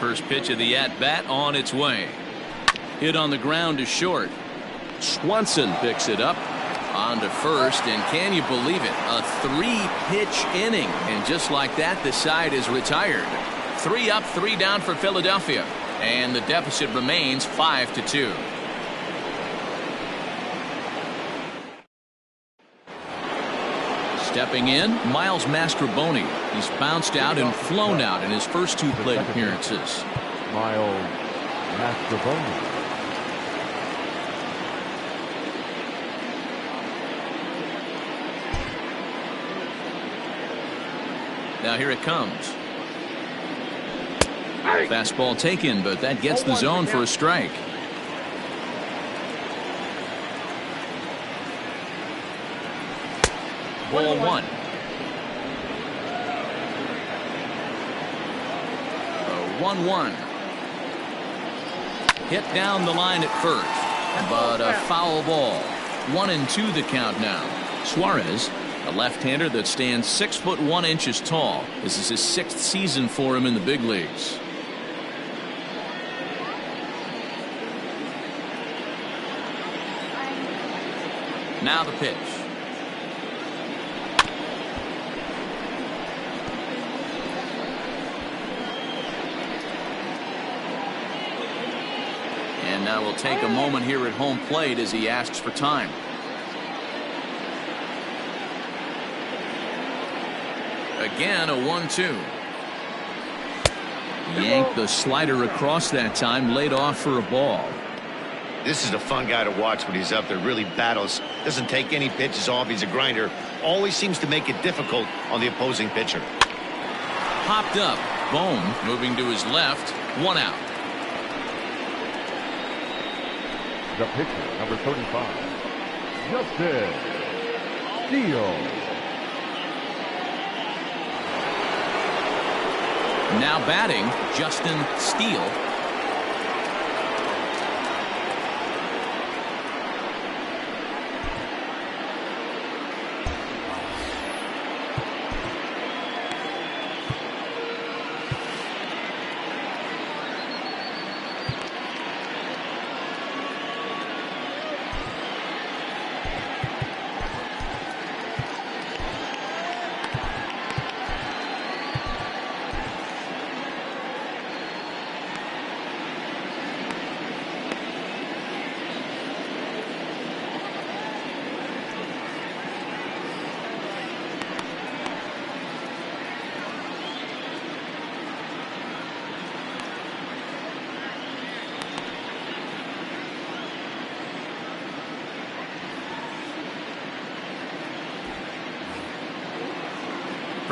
First pitch of the at-bat on its way. Hit on the ground to short. Swanson picks it up on to first, and can you believe it? A 3-pitch inning, and just like that, the side is retired. 3 up, 3 down for Philadelphia, and the deficit remains 5-2. Stepping in, Miles Mastrobuoni. He's bounced out and flown out in his first 2 plate appearances. Miles Mastrobuoni. Now here it comes. Fastball taken, but that gets the zone for a strike. Ball 1. 1-1. Hit down the line at first, but a foul ball. 1-2 the count now. Suarez, a left-hander that stands 6 foot 1 inches tall. This is his 6th season for him in the big leagues. Now the pitch. And now we'll take a moment here at home plate as he asks for time. Again, a 1-2. Yanked the slider across that time, laid off for a ball. This is a fun guy to watch when he's up there. Really battles. Doesn't take any pitches off. He's a grinder. Always seems to make it difficult on the opposing pitcher. Popped up. Bone moving to his left. 1 out. The pitcher, number 35, Justin Steele. Now batting, Justin Steele.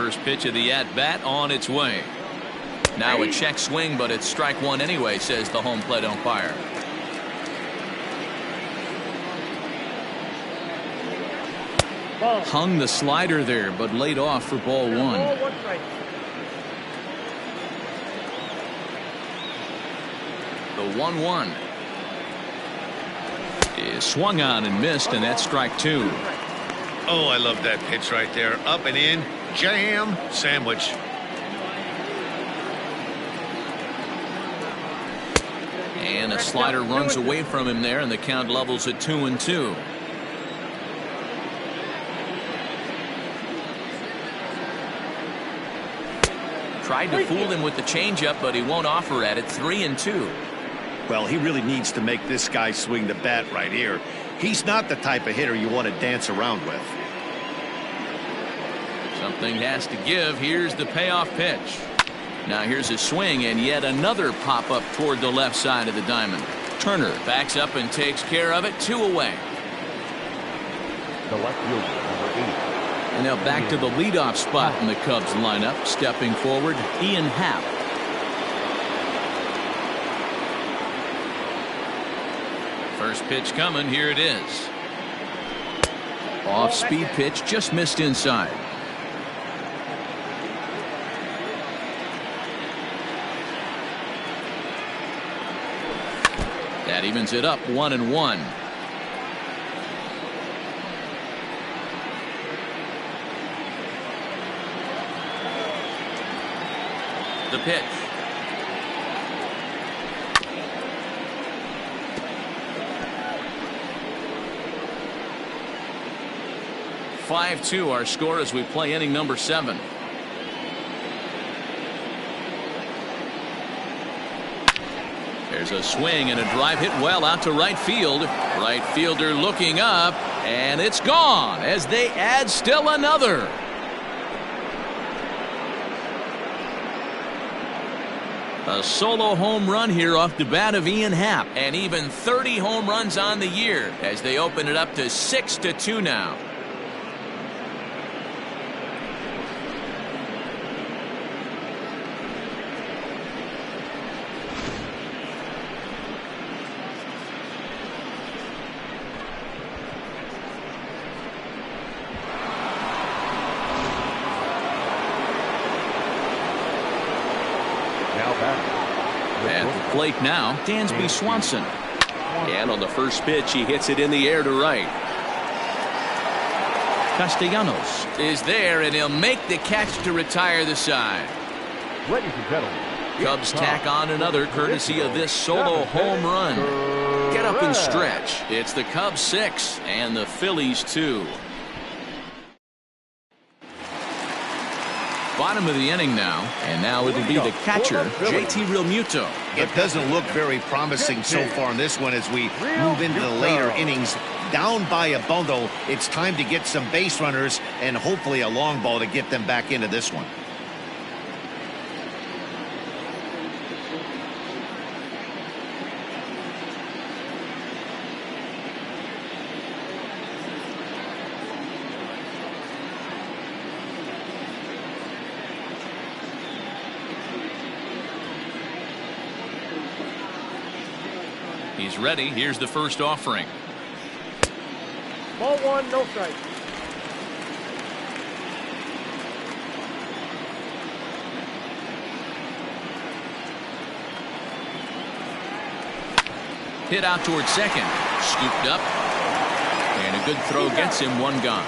first pitch of the at-bat on its way. Now a check swing, but it's strike one anyway, says the home plate umpire. Hung the slider there, but laid off for ball one. The 1-1 is swung on and missed, and that's strike two. Oh, I love that pitch right there. Up and in, jam, sandwich. And a slider runs away from him there, and the count levels at 2-2. Tried to fool him with the changeup, but he won't offer at it. 3-2. Well, he really needs to make this guy swing the bat right here. He's not the type of hitter you want to dance around with. Something has to give. Here's the payoff pitch. Now here's a swing, and yet another pop-up toward the left side of the diamond. Turner backs up and takes care of it. 2 away. The left fielder, number 8. And now back to the leadoff spot in the Cubs lineup. Stepping forward, Ian Happ. First pitch coming. Here it is. Off-speed pitch, just missed inside. That evens it up 1-1. The pitch. Five-2 our score as we play inning number 7. There's a swing and a drive hit well out to right field. Right fielder looking up, and it's gone as they add still another. A solo home run here off the bat of Ian Happ, and even 30 home runs on the year as they open it up to 6-2 now. At the plate now, Dansby Swanson. And on the first pitch, he hits it in the air to right. Castellanos is there, and he'll make the catch to retire the side. Ladies and gentlemen, Cubs tack on another courtesy of this solo home run. Get up and stretch. It's the Cubs 6 and the Phillies 2. Bottom of the inning now, and now it'll be the catcher, JT Realmuto. It doesn't look very promising so far in this one as we move into the later innings. Down by a bundle, it's time to get some base runners and hopefully a long ball to get them back into this one. He's ready. Here's the first offering. Ball 1, no strike. Hit out towards second. Scooped up. And a good throw gets him one gone.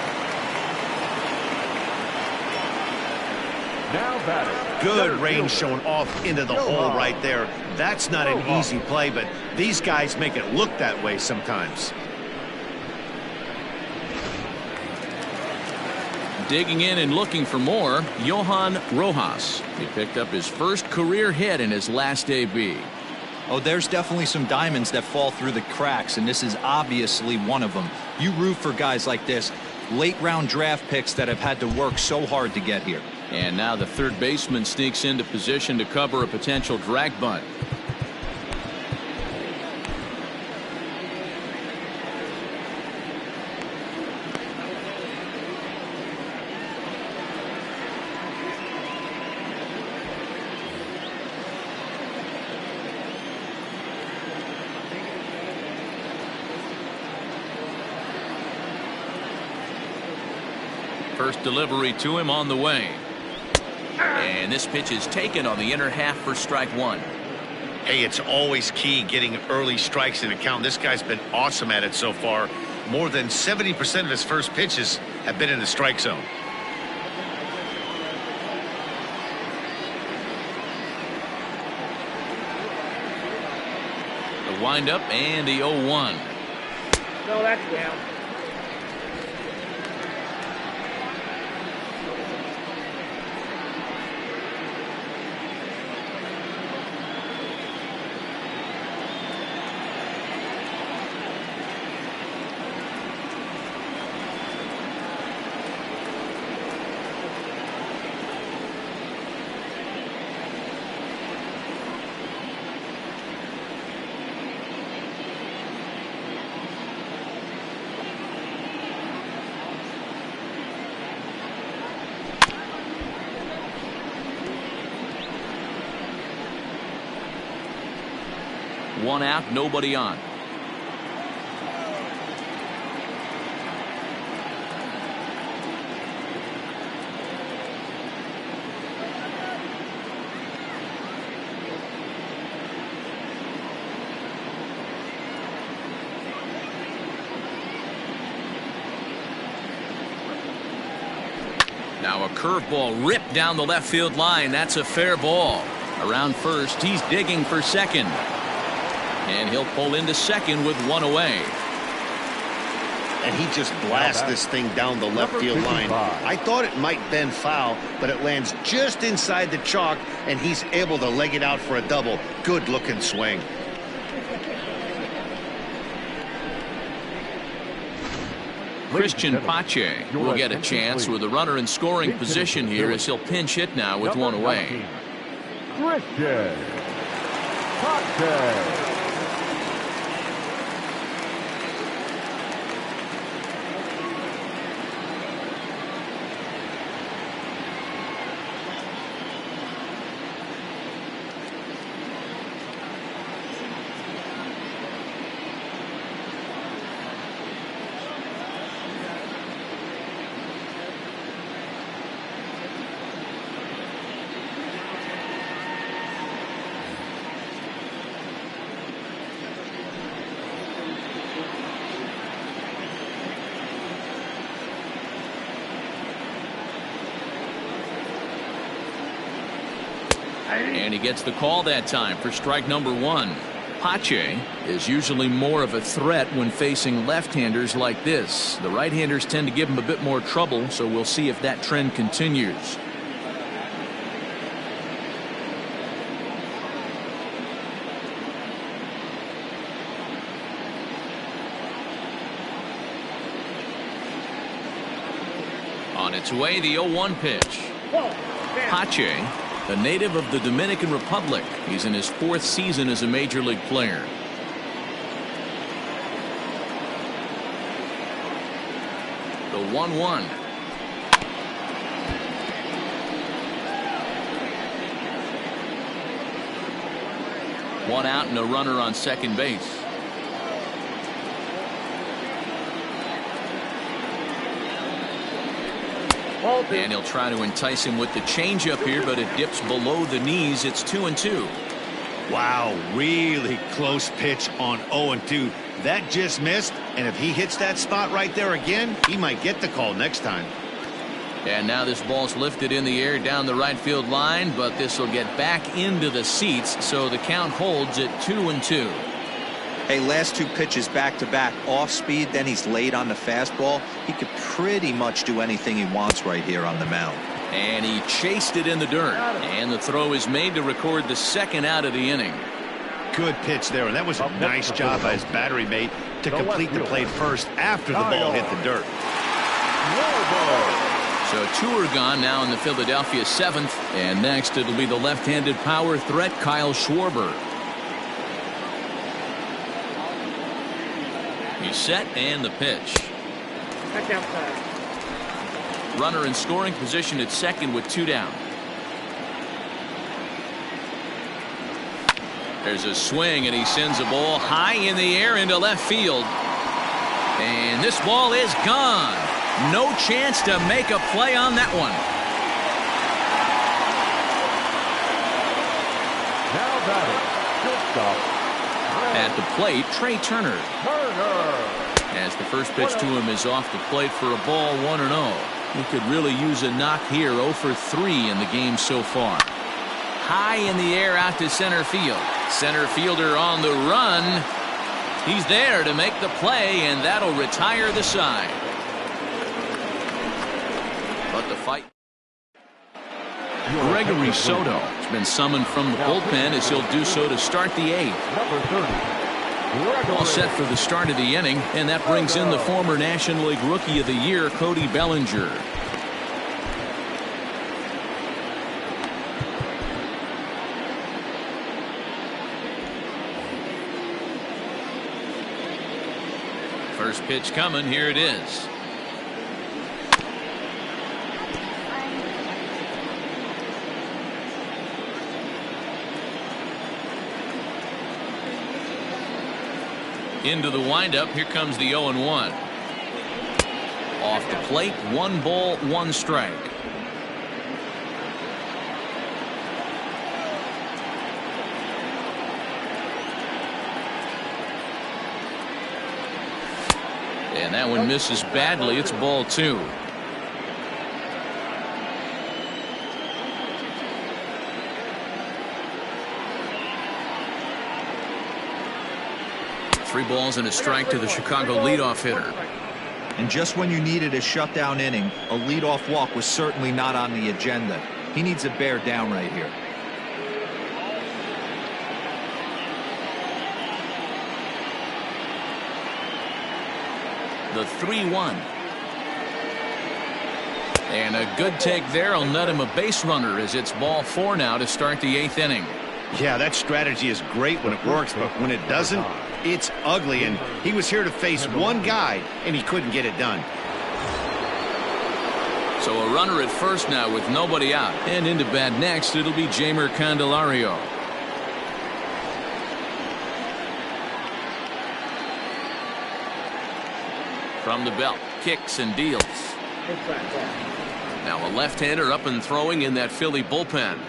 now batting. Good range shown off into the hole right there. That's not an easy play, but these guys make it look that way sometimes. Digging in and looking for more, Johan Rojas. He picked up his first career hit in his last AB. Oh, there's definitely some diamonds that fall through the cracks, and this is obviously one of them. You root for guys like this, late round draft picks that have had to work so hard to get here. And now the third baseman sneaks into position to cover a potential drag bunt. First delivery to him on the way. And this pitch is taken on the inner half for strike one. Hey, it's always key getting early strikes in a count. This guy's been awesome at it so far. More than 70% of his first pitches have been in the strike zone. The windup and the 0-1. No, that's down. One out, nobody on. Now a curveball ripped down the left field line. That's a fair ball. Around first, he's digging for second. And he'll pull into second with one away. And he just blasts this thing down the left field line. I thought it might bend foul, but it lands just inside the chalk, and he's able to leg it out for a double. Good looking swing. Christian Pache will get a chance with a runner in scoring position here as he'll pinch hit now with one away. Christian Pache. And he gets the call that time for strike number one. Pache is usually more of a threat when facing left-handers like this. The right-handers tend to give him a bit more trouble, so we'll see if that trend continues. On its way, the 0-1 pitch. Pache, a native of the Dominican Republic. He's in his fourth season as a major league player. The 1-1. One out and a runner on second base. And he'll try to entice him with the changeup here, but it dips below the knees. It's 2-2. Wow, really close pitch on 0-2. That just missed, and if he hits that spot right there again, he might get the call next time. And now this ball's lifted in the air down the right field line, but this will get back into the seats, so the count holds at 2-2. Hey, last two pitches back-to-back off speed, then he's late on the fastball. He could pretty much do anything he wants right here on the mound. And he chased it in the dirt, and the throw is made to record the second out of the inning. Good pitch there, and that was a nice job by his battery mate to complete the play first after the ball hit the dirt. So two are gone now in the Philadelphia seventh, and next it'll be the left-handed power threat Kyle Schwarber. He's set, and the pitch. Back outside. Runner in scoring position at second with two down. There's a swing, and he sends a ball high in the air into left field. And this ball is gone. No chance to make a play on that one. Now batting, shortstop. At the plate, Trey Turner. As the first pitch to him is off the plate for a ball, 1-0. He could really use a knock here. 0 for 3 in the game so far. High in the air out to center field. Center fielder on the run. He's there to make the play, and that'll retire the side. But the fight. Gregory Soto has been summoned from the bullpen as he'll do so to start the 8th. Number 30. All set for the start of the inning, and that brings in the former National League Rookie of the Year, Cody Bellinger. First pitch coming. Here it is. Into the windup. Here comes the 0-1. Off the plate. 1 ball, 1 strike. And that one misses badly. It's ball 2. Three balls and a strike to the Chicago leadoff hitter. And just when you needed a shutdown inning, a leadoff walk was certainly not on the agenda. He needs to bear down right here. The 3-1. And a good take there will net him a base runner as it's ball 4 now to start the 8th inning. Yeah, that strategy is great when it works, but when it doesn't, it's ugly. And he was here to face one guy, and he couldn't get it done. So a runner at first now with nobody out. And into bat next, it'll be Jeimer Candelario. From the belt, kicks and deals. Now a left-hander up and throwing in that Philly bullpen.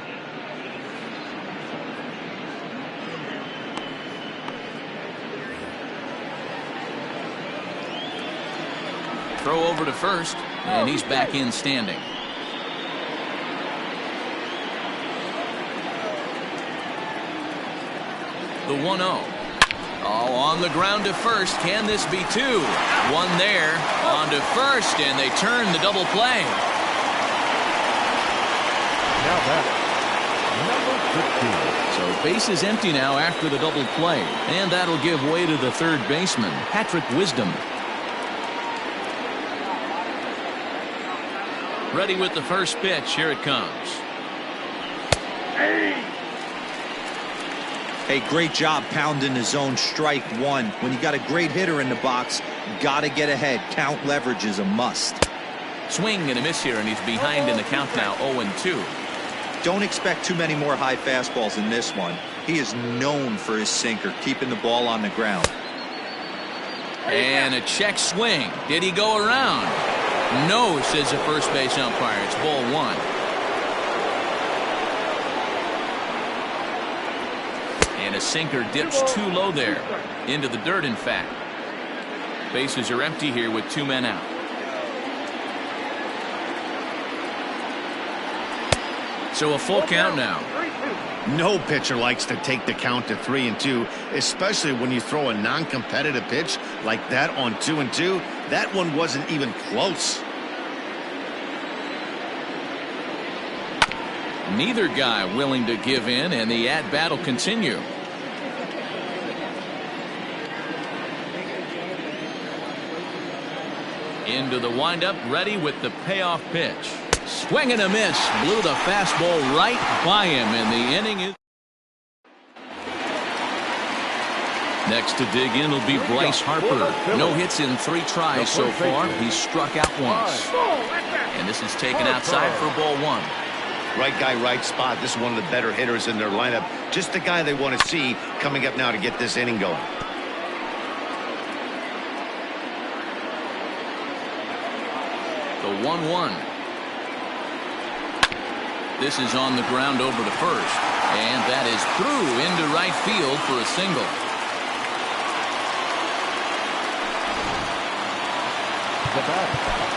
Throw over to first, and he's back in standing. The 1-0. Oh, on the ground to first. Can this be 2? 1 there. On to first, and they turn the double play. Now batting, number 15. So base is empty now after the double play, and that'll give way to the third baseman, Patrick Wisdom. Ready with the first pitch. Here it comes. Hey, great job pounding the zone. Strike 1. When you got a great hitter in the box, got to get ahead. Count leverage is a must. Swing and a miss here, and he's behind in the count now, 0-2. Don't expect too many more high fastballs in this one. He is known for his sinker, keeping the ball on the ground. And a check swing. Did he go around? No, says the first base umpire. It's ball 1. And a sinker dips too low there. Into the dirt, in fact. Bases are empty here with 2 men out. So a full count now. No pitcher likes to take the count to 3-2, especially when you throw a non-competitive pitch like that on 2-2. That one wasn't even close. Neither guy willing to give in, and the at-bat will continue. Into the windup, ready with the payoff pitch. Swing and a miss. Blew the fastball right by him, and the inning is. Next to dig in will be Bryce Harper. No hits in 3 tries so far. He's struck out once. And this is taken outside for ball 1. Right guy, right spot. This is one of the better hitters in their lineup. Just the guy they want to see coming up now to get this inning going. The 1-1. This is on the ground over to first. And that is through into right field for a single.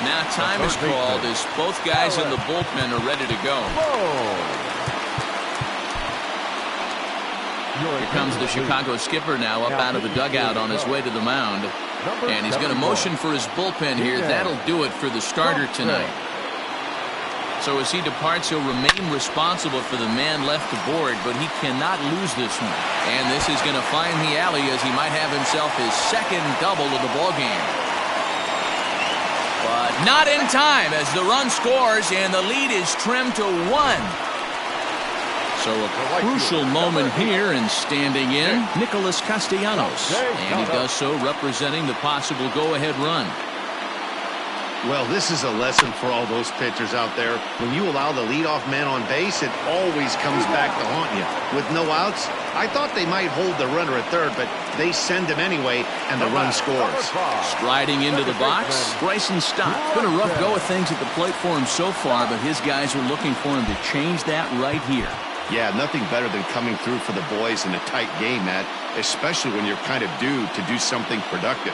Now time is called as both guys in the bullpen are ready to go. Here comes the Chicago skipper now up out of the dugout on his way to the mound. And he's going to motion for his bullpen here. That'll do it for the starter tonight. So as he departs, he'll remain responsible for the man left aboard, but he cannot lose this one. And this is going to find the alley as he might have himself his second double of the ballgame. But not in time as the run scores and the lead is trimmed to 1. So a crucial moment here, and standing in, Nicholas Castellanos. And he does so representing the possible go-ahead run. Well, this is a lesson for all those pitchers out there. When you allow the leadoff man on base, it always comes back to haunt you. With no outs, I thought they might hold the runner at third, but they send him anyway, and the run scores. Striding into the box, Bryson Stott. It's been a rough go of things at the plate for him so far, but his guys are looking for him to change that right here. Yeah, nothing better than coming through for the boys in a tight game, Matt, especially when you're kind of due to do something productive.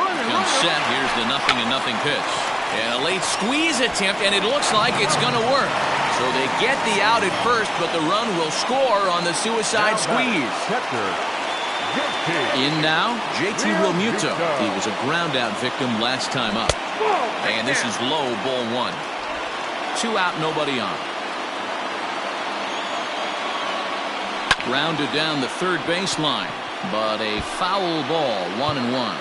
Comes set. Here's the 0-0 pitch. And a late squeeze attempt, and it looks like it's going to work. So they get the out at first, but the run will score on the suicide squeeze. In now, JT Realmuto. He was a ground-out victim last time up. And this is low, ball 1. 2 out, nobody on. Grounded down the third baseline, but a foul ball, 1-1.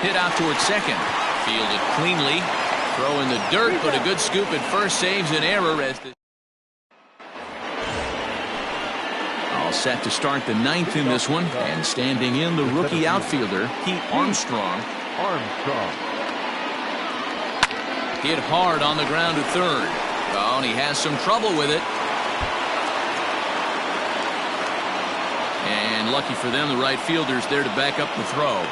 Hit out towards second. Fielded cleanly. Throw in the dirt, but a good scoop at first saves an error as the all set to start the 9th in this one, and standing in the rookie outfielder Pete Armstrong. Hit hard on the ground to third. Oh, and he has some trouble with it. And lucky for them, the right fielder's there to back up the throw.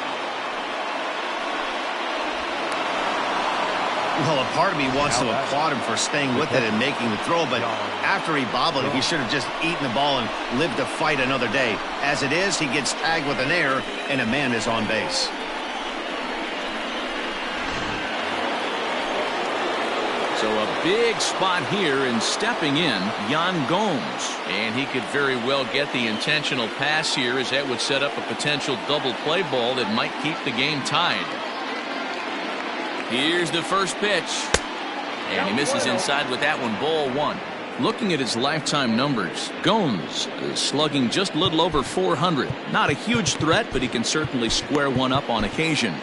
Well, a part of me wants to applaud him for staying with it and making the throw, but after he bobbled it, he should have just eaten the ball and lived to fight another day. As it is, he gets tagged with an error, and a man is on base. So a big spot here, and stepping in, Yan Gomes. And he could very well get the intentional pass here, as that would set up a potential double play ball that might keep the game tied. Here's the first pitch. And he misses inside with that one, ball 1. Looking at his lifetime numbers, Gomes is slugging just a little over 400. Not a huge threat, but he can certainly square one up on occasion.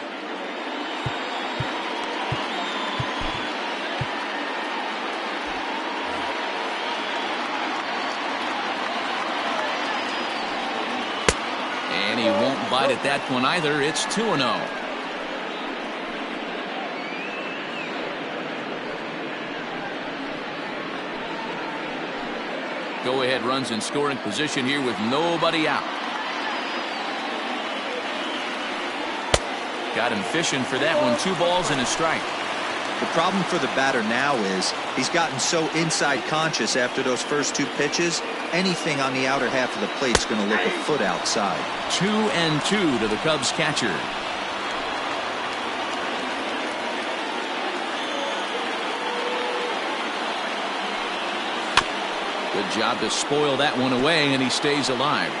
And he won't bite at that one either. It's 2-0. Go-ahead runs in scoring position here with nobody out. Got him fishing for that one. 2 balls and a strike. The problem for the batter now is he's gotten so inside conscious after those first 2 pitches. Anything on the outer half of the plate is going to look a foot outside. 2-2 to the Cubs catcher. Good job to spoil that one away, and he stays alive.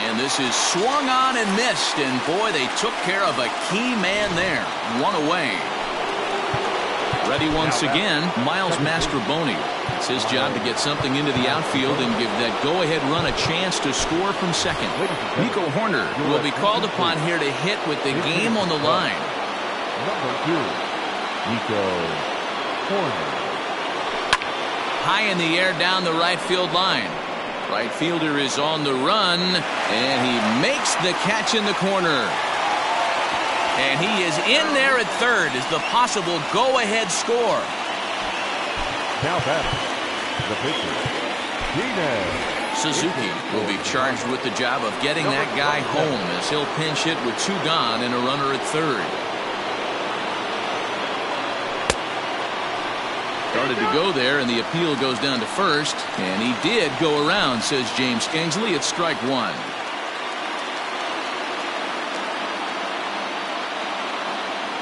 And this is swung on and missed, and boy, they took care of a key man there. 1 away. Ready once again, Miles Mastrobuoni. It's his job to get something into the outfield and give that go-ahead run a chance to score from second. Nico Horner will be called upon here to hit with the game on the line. Number 2, Nico Horner. high in the air down the right field line. Right fielder is on the run, and he makes the catch in the corner. And he is in there at third as the possible go-ahead score. Now batting, the pitcher, Suzuki will be charged with the job of getting that guy home as he'll pinch hit with 2 gone and a runner at third. Started to go there, and the appeal goes down to first, and he did go around, says James Kingsley. It's strike 1.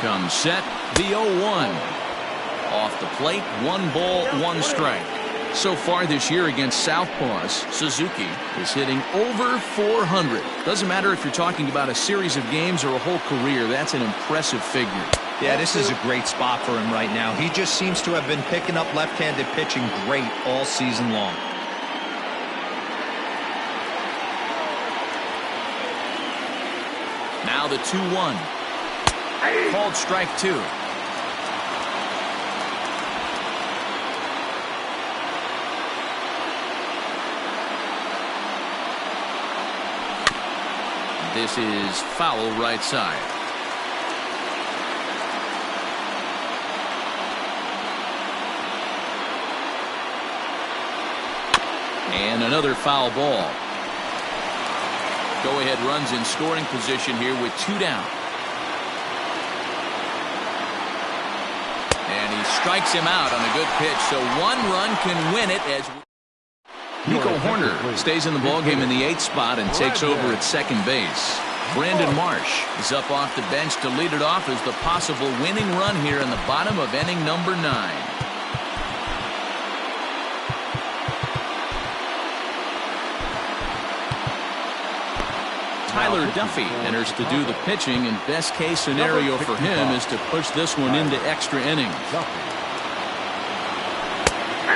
Comes set, the 0-1. Off the plate, 1 ball, 1 strike. So far this year against Southpaws, Suzuki is hitting over 400. Doesn't matter if you're talking about a series of games or a whole career. That's an impressive figure. Yeah, this is a great spot for him right now. He just seems to have been picking up left-handed pitching great all season long. Now the 2-1. Called strike 2. This is foul right side. And another foul ball. Go-ahead runs in scoring position here with 2 down. And he strikes him out on a good pitch, so 1 run can win it as Nico Horner stays in the ballgame in the 8th spot and takes over at second base. Brandon Marsh is up off the bench to lead it off as the possible winning run here in the bottom of inning number 9. Tyler Duffy enters to do the pitching, and best case scenario for him is to push this one into extra innings.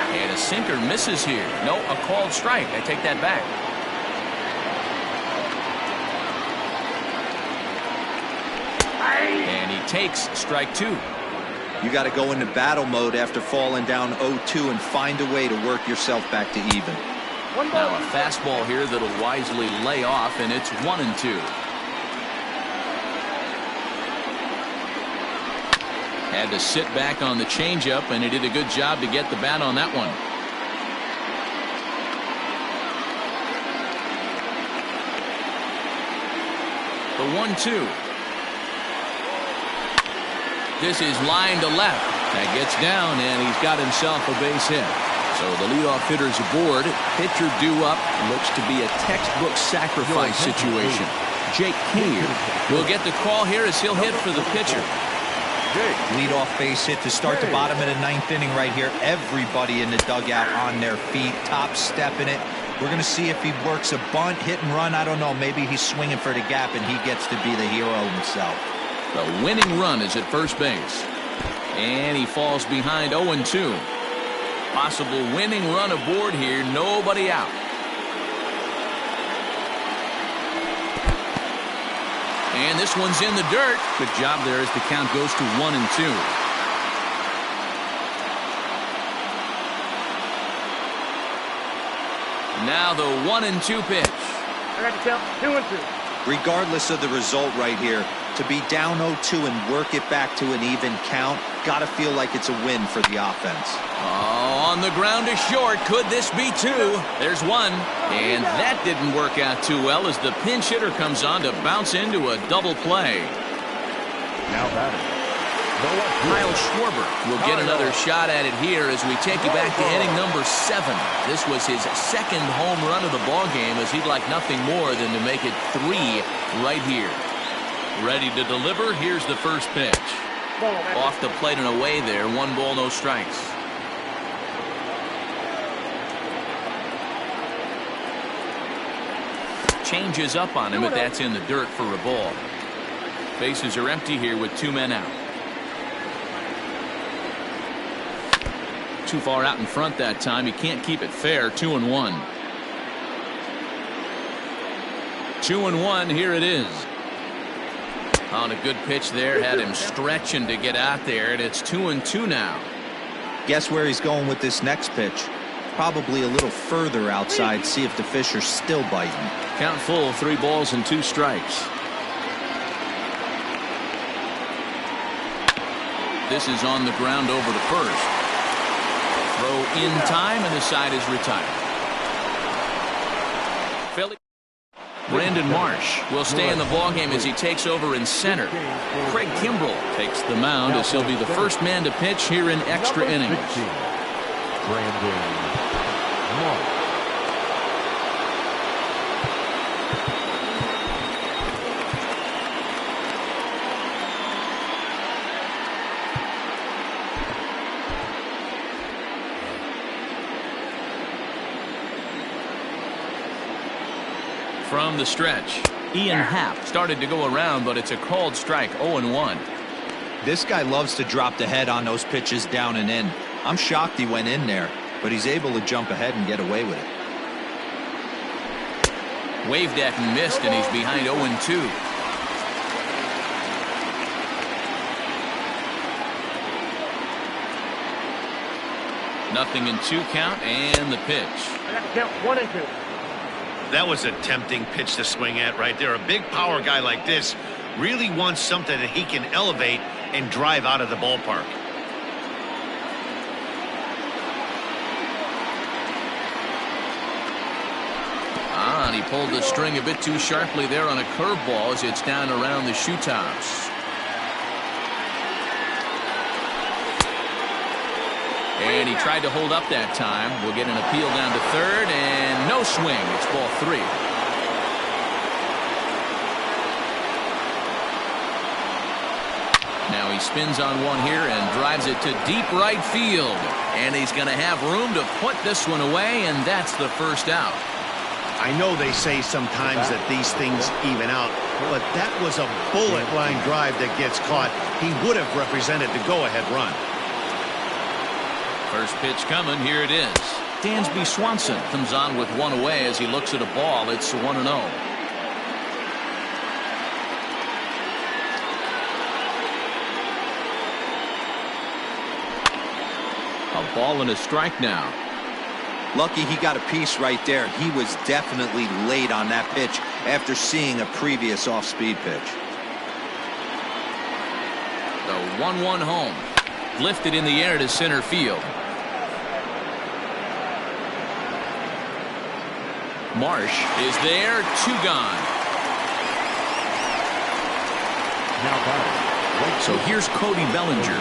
And a sinker misses here. No, a called strike. I take that back. And he takes strike 2. You got to go into battle mode after falling down 0-2 and find a way to work yourself back to even. Now a fastball here that'll wisely lay off, and it's 1-2. Had to sit back on the changeup, and he did a good job to get the bat on that one. The 1-2. This is line to left. That gets down, and he's got himself a base hit. So the leadoff hitter's aboard. Pitcher due up. Looks to be a textbook sacrifice situation. Jake King will get the call here as he'll hit for the pitcher. Leadoff base hit to start the bottom of the 9th inning right here. Everybody in the dugout on their feet, top stepping it. We're going to see if he works a bunt, hit and run. I don't know. Maybe he's swinging for the gap and he gets to be the hero himself. The winning run is at first base. And he falls behind 0-2. Possible winning run aboard here. Nobody out. And this one's in the dirt. Good job there as the count goes to 1-2. Now the 1-2 pitch. I got to count 2-2. Regardless of the result right here, to be down 0-2 and work it back to an even count, got to feel like it's a win for the offense. Oh, on the ground to short. Could this be 2? There's 1. And that didn't work out too well as the pinch hitter comes on to bounce into a double play. Now batting, Kyle Schwarber will get another shot at it here as we take you back to inning number 7. This was his 2nd home run of the ball game as he'd like nothing more than to make it 3 right here. Ready to deliver. Here's the first pitch. Off the plate and away there. 1 ball, no strikes. Changes up on him, but that's in the dirt for a ball. Bases are empty here with 2 men out. Too far out in front that time. He can't keep it fair. 2-1. 2-1. Here it is. On a good pitch there, had him stretching to get out there, and it's 2-2 now. Guess where he's going with this next pitch? probably a little further outside, see if the fish are still biting. Count full, 3 balls and 2 strikes. This is on the ground over to first. Throw in time, and the side is retired. Philly. Brandon Marsh will stay in the ballgame as he takes over in center. Craig Kimbrell takes the mound as he'll be the first man to pitch here in extra innings. Brandon Marsh. From the stretch, Ian Happ started to go around, but it's a called strike, 0-1. This guy loves to drop the head on those pitches down and in. I'm shocked he went in there, but he's able to jump ahead and get away with it. Waved at and missed, and he's behind 0-2. Nothing in 2 count, and the pitch. I got to count 1 and 2. That was a tempting pitch to swing at right there. A big power guy like this really wants something that he can elevate and drive out of the ballpark. And he pulled the string a bit too sharply there on a curveball as it's down around the shoe tops. And he tried to hold up that time. We'll get an appeal down to third, and no swing. It's ball 3. Now he spins on one here and drives it to deep right field. And he's going to have room to put this one away, and that's the first out. I know they say sometimes that these things even out, but that was a bullet line drive that gets caught. He would have represented the go-ahead run. First pitch coming. Here it is. Dansby Swanson comes on with one away as he looks at a ball. It's 1-0. A ball and a strike now. Lucky he got a piece right there. He was definitely late on that pitch after seeing a previous off-speed pitch. The 1-1 home. Lifted in the air to center field. Marsh is there. 2 gone. Now batting. So here's Cody Bellinger.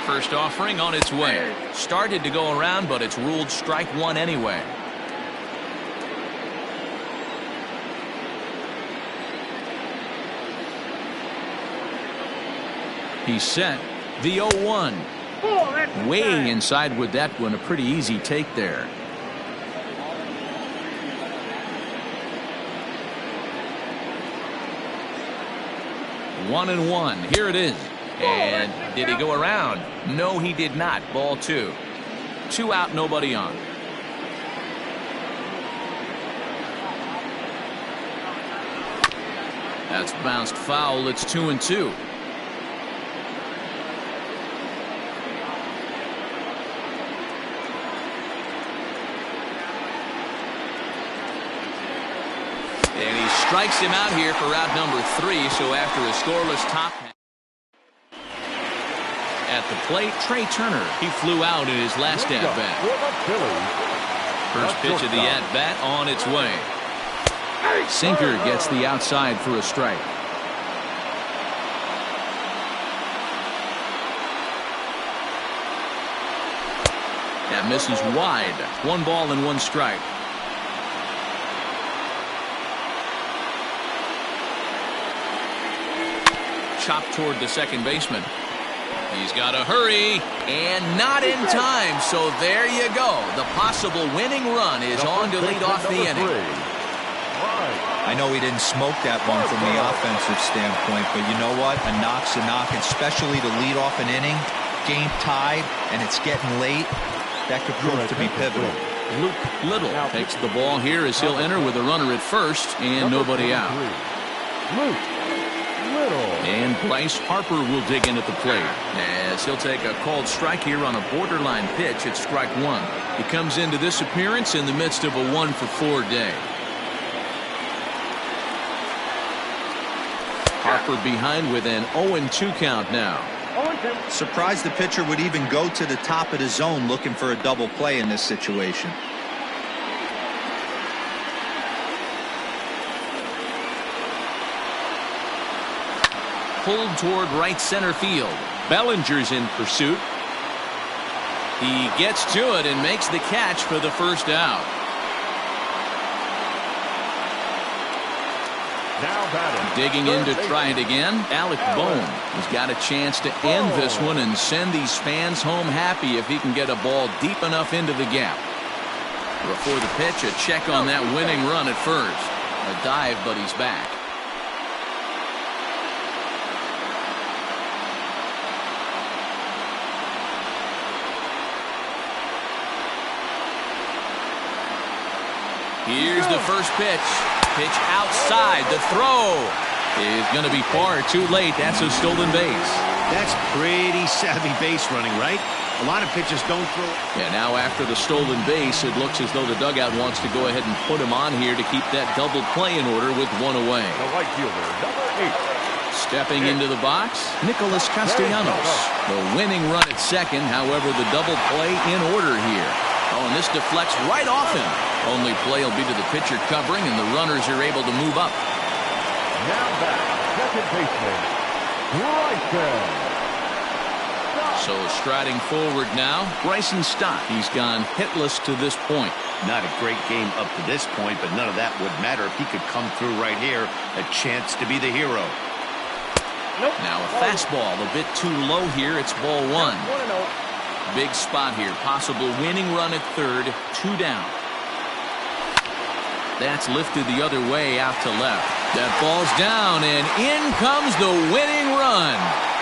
First offering on its way. Started to go around, but it's ruled strike 1 anyway. He's set. The 0-1. Way inside with that one. A pretty easy take there. One and one. Here it is. And did he go around? No, he did not. Ball 2. 2 out, nobody on. That's bounced foul. It's 2-2. And he strikes him out here for out number 3. So after a scoreless top half. At the plate, Trey Turner. He flew out in his last at-bat. First pitch of the at-bat on its way. Sinker gets the outside for a strike. That misses wide. 1 ball and 1 strike. Chopped toward the second baseman. He's got to hurry, and not in time. So there you go. The possible winning run is on to lead off the inning. I know he didn't smoke that one from the offensive standpoint, but you know what? A knock's a knock, especially to lead off an inning. Game tied, and it's getting late. That could prove to be pivotal. Luke Little takes the ball here as he'll enter with a runner at first and nobody out. And Bryce Harper will dig in at the plate as he'll take a called strike here on a borderline pitch at strike one. He comes into this appearance in the midst of a 1-for-4 day. Harper behind with an 0-2 count now. Surprised the pitcher would even go to the top of the zone looking for a double play in this situation. Pulled toward right center field. Bellinger's in pursuit. He gets to it and makes the catch for the first out. Now batting. Digging in to try it again. Alec Bohm has got a chance to end this one and send these fans home happy if he can get a ball deep enough into the gap. Before the pitch, a check on that winning run at first. A dive, but he's back. Here's the first pitch. Pitch outside. The throw is going to be far too late. That's a stolen base. That's pretty savvy base running, right? A lot of pitchers don't throw. Yeah, now after the stolen base, it looks as though the dugout wants to go ahead and put him on here to keep that double play in order with one away. The right fielder, number 8. Stepping into the box, Nicholas Castellanos. The winning run at second, however, the double play in order here. Oh, and this deflects right off him. Only play will be to the pitcher covering, and the runners are able to move up. Now back, second baseman, Bryson. So striding forward now, Bryson Stott. He's gone hitless to this point. Not a great game up to this point, but none of that would matter if he could come through right here. A chance to be the hero. Now a fastball a bit too low here. It's ball one. Big spot here. Possible winning run at third. 2 down. That's lifted the other way out to left. That ball's down, and in comes the winning run.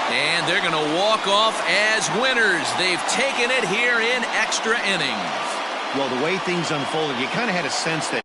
And they're going to walk off as winners. They've taken it here in extra innings. Well, the way things unfolded, you kind of had a sense that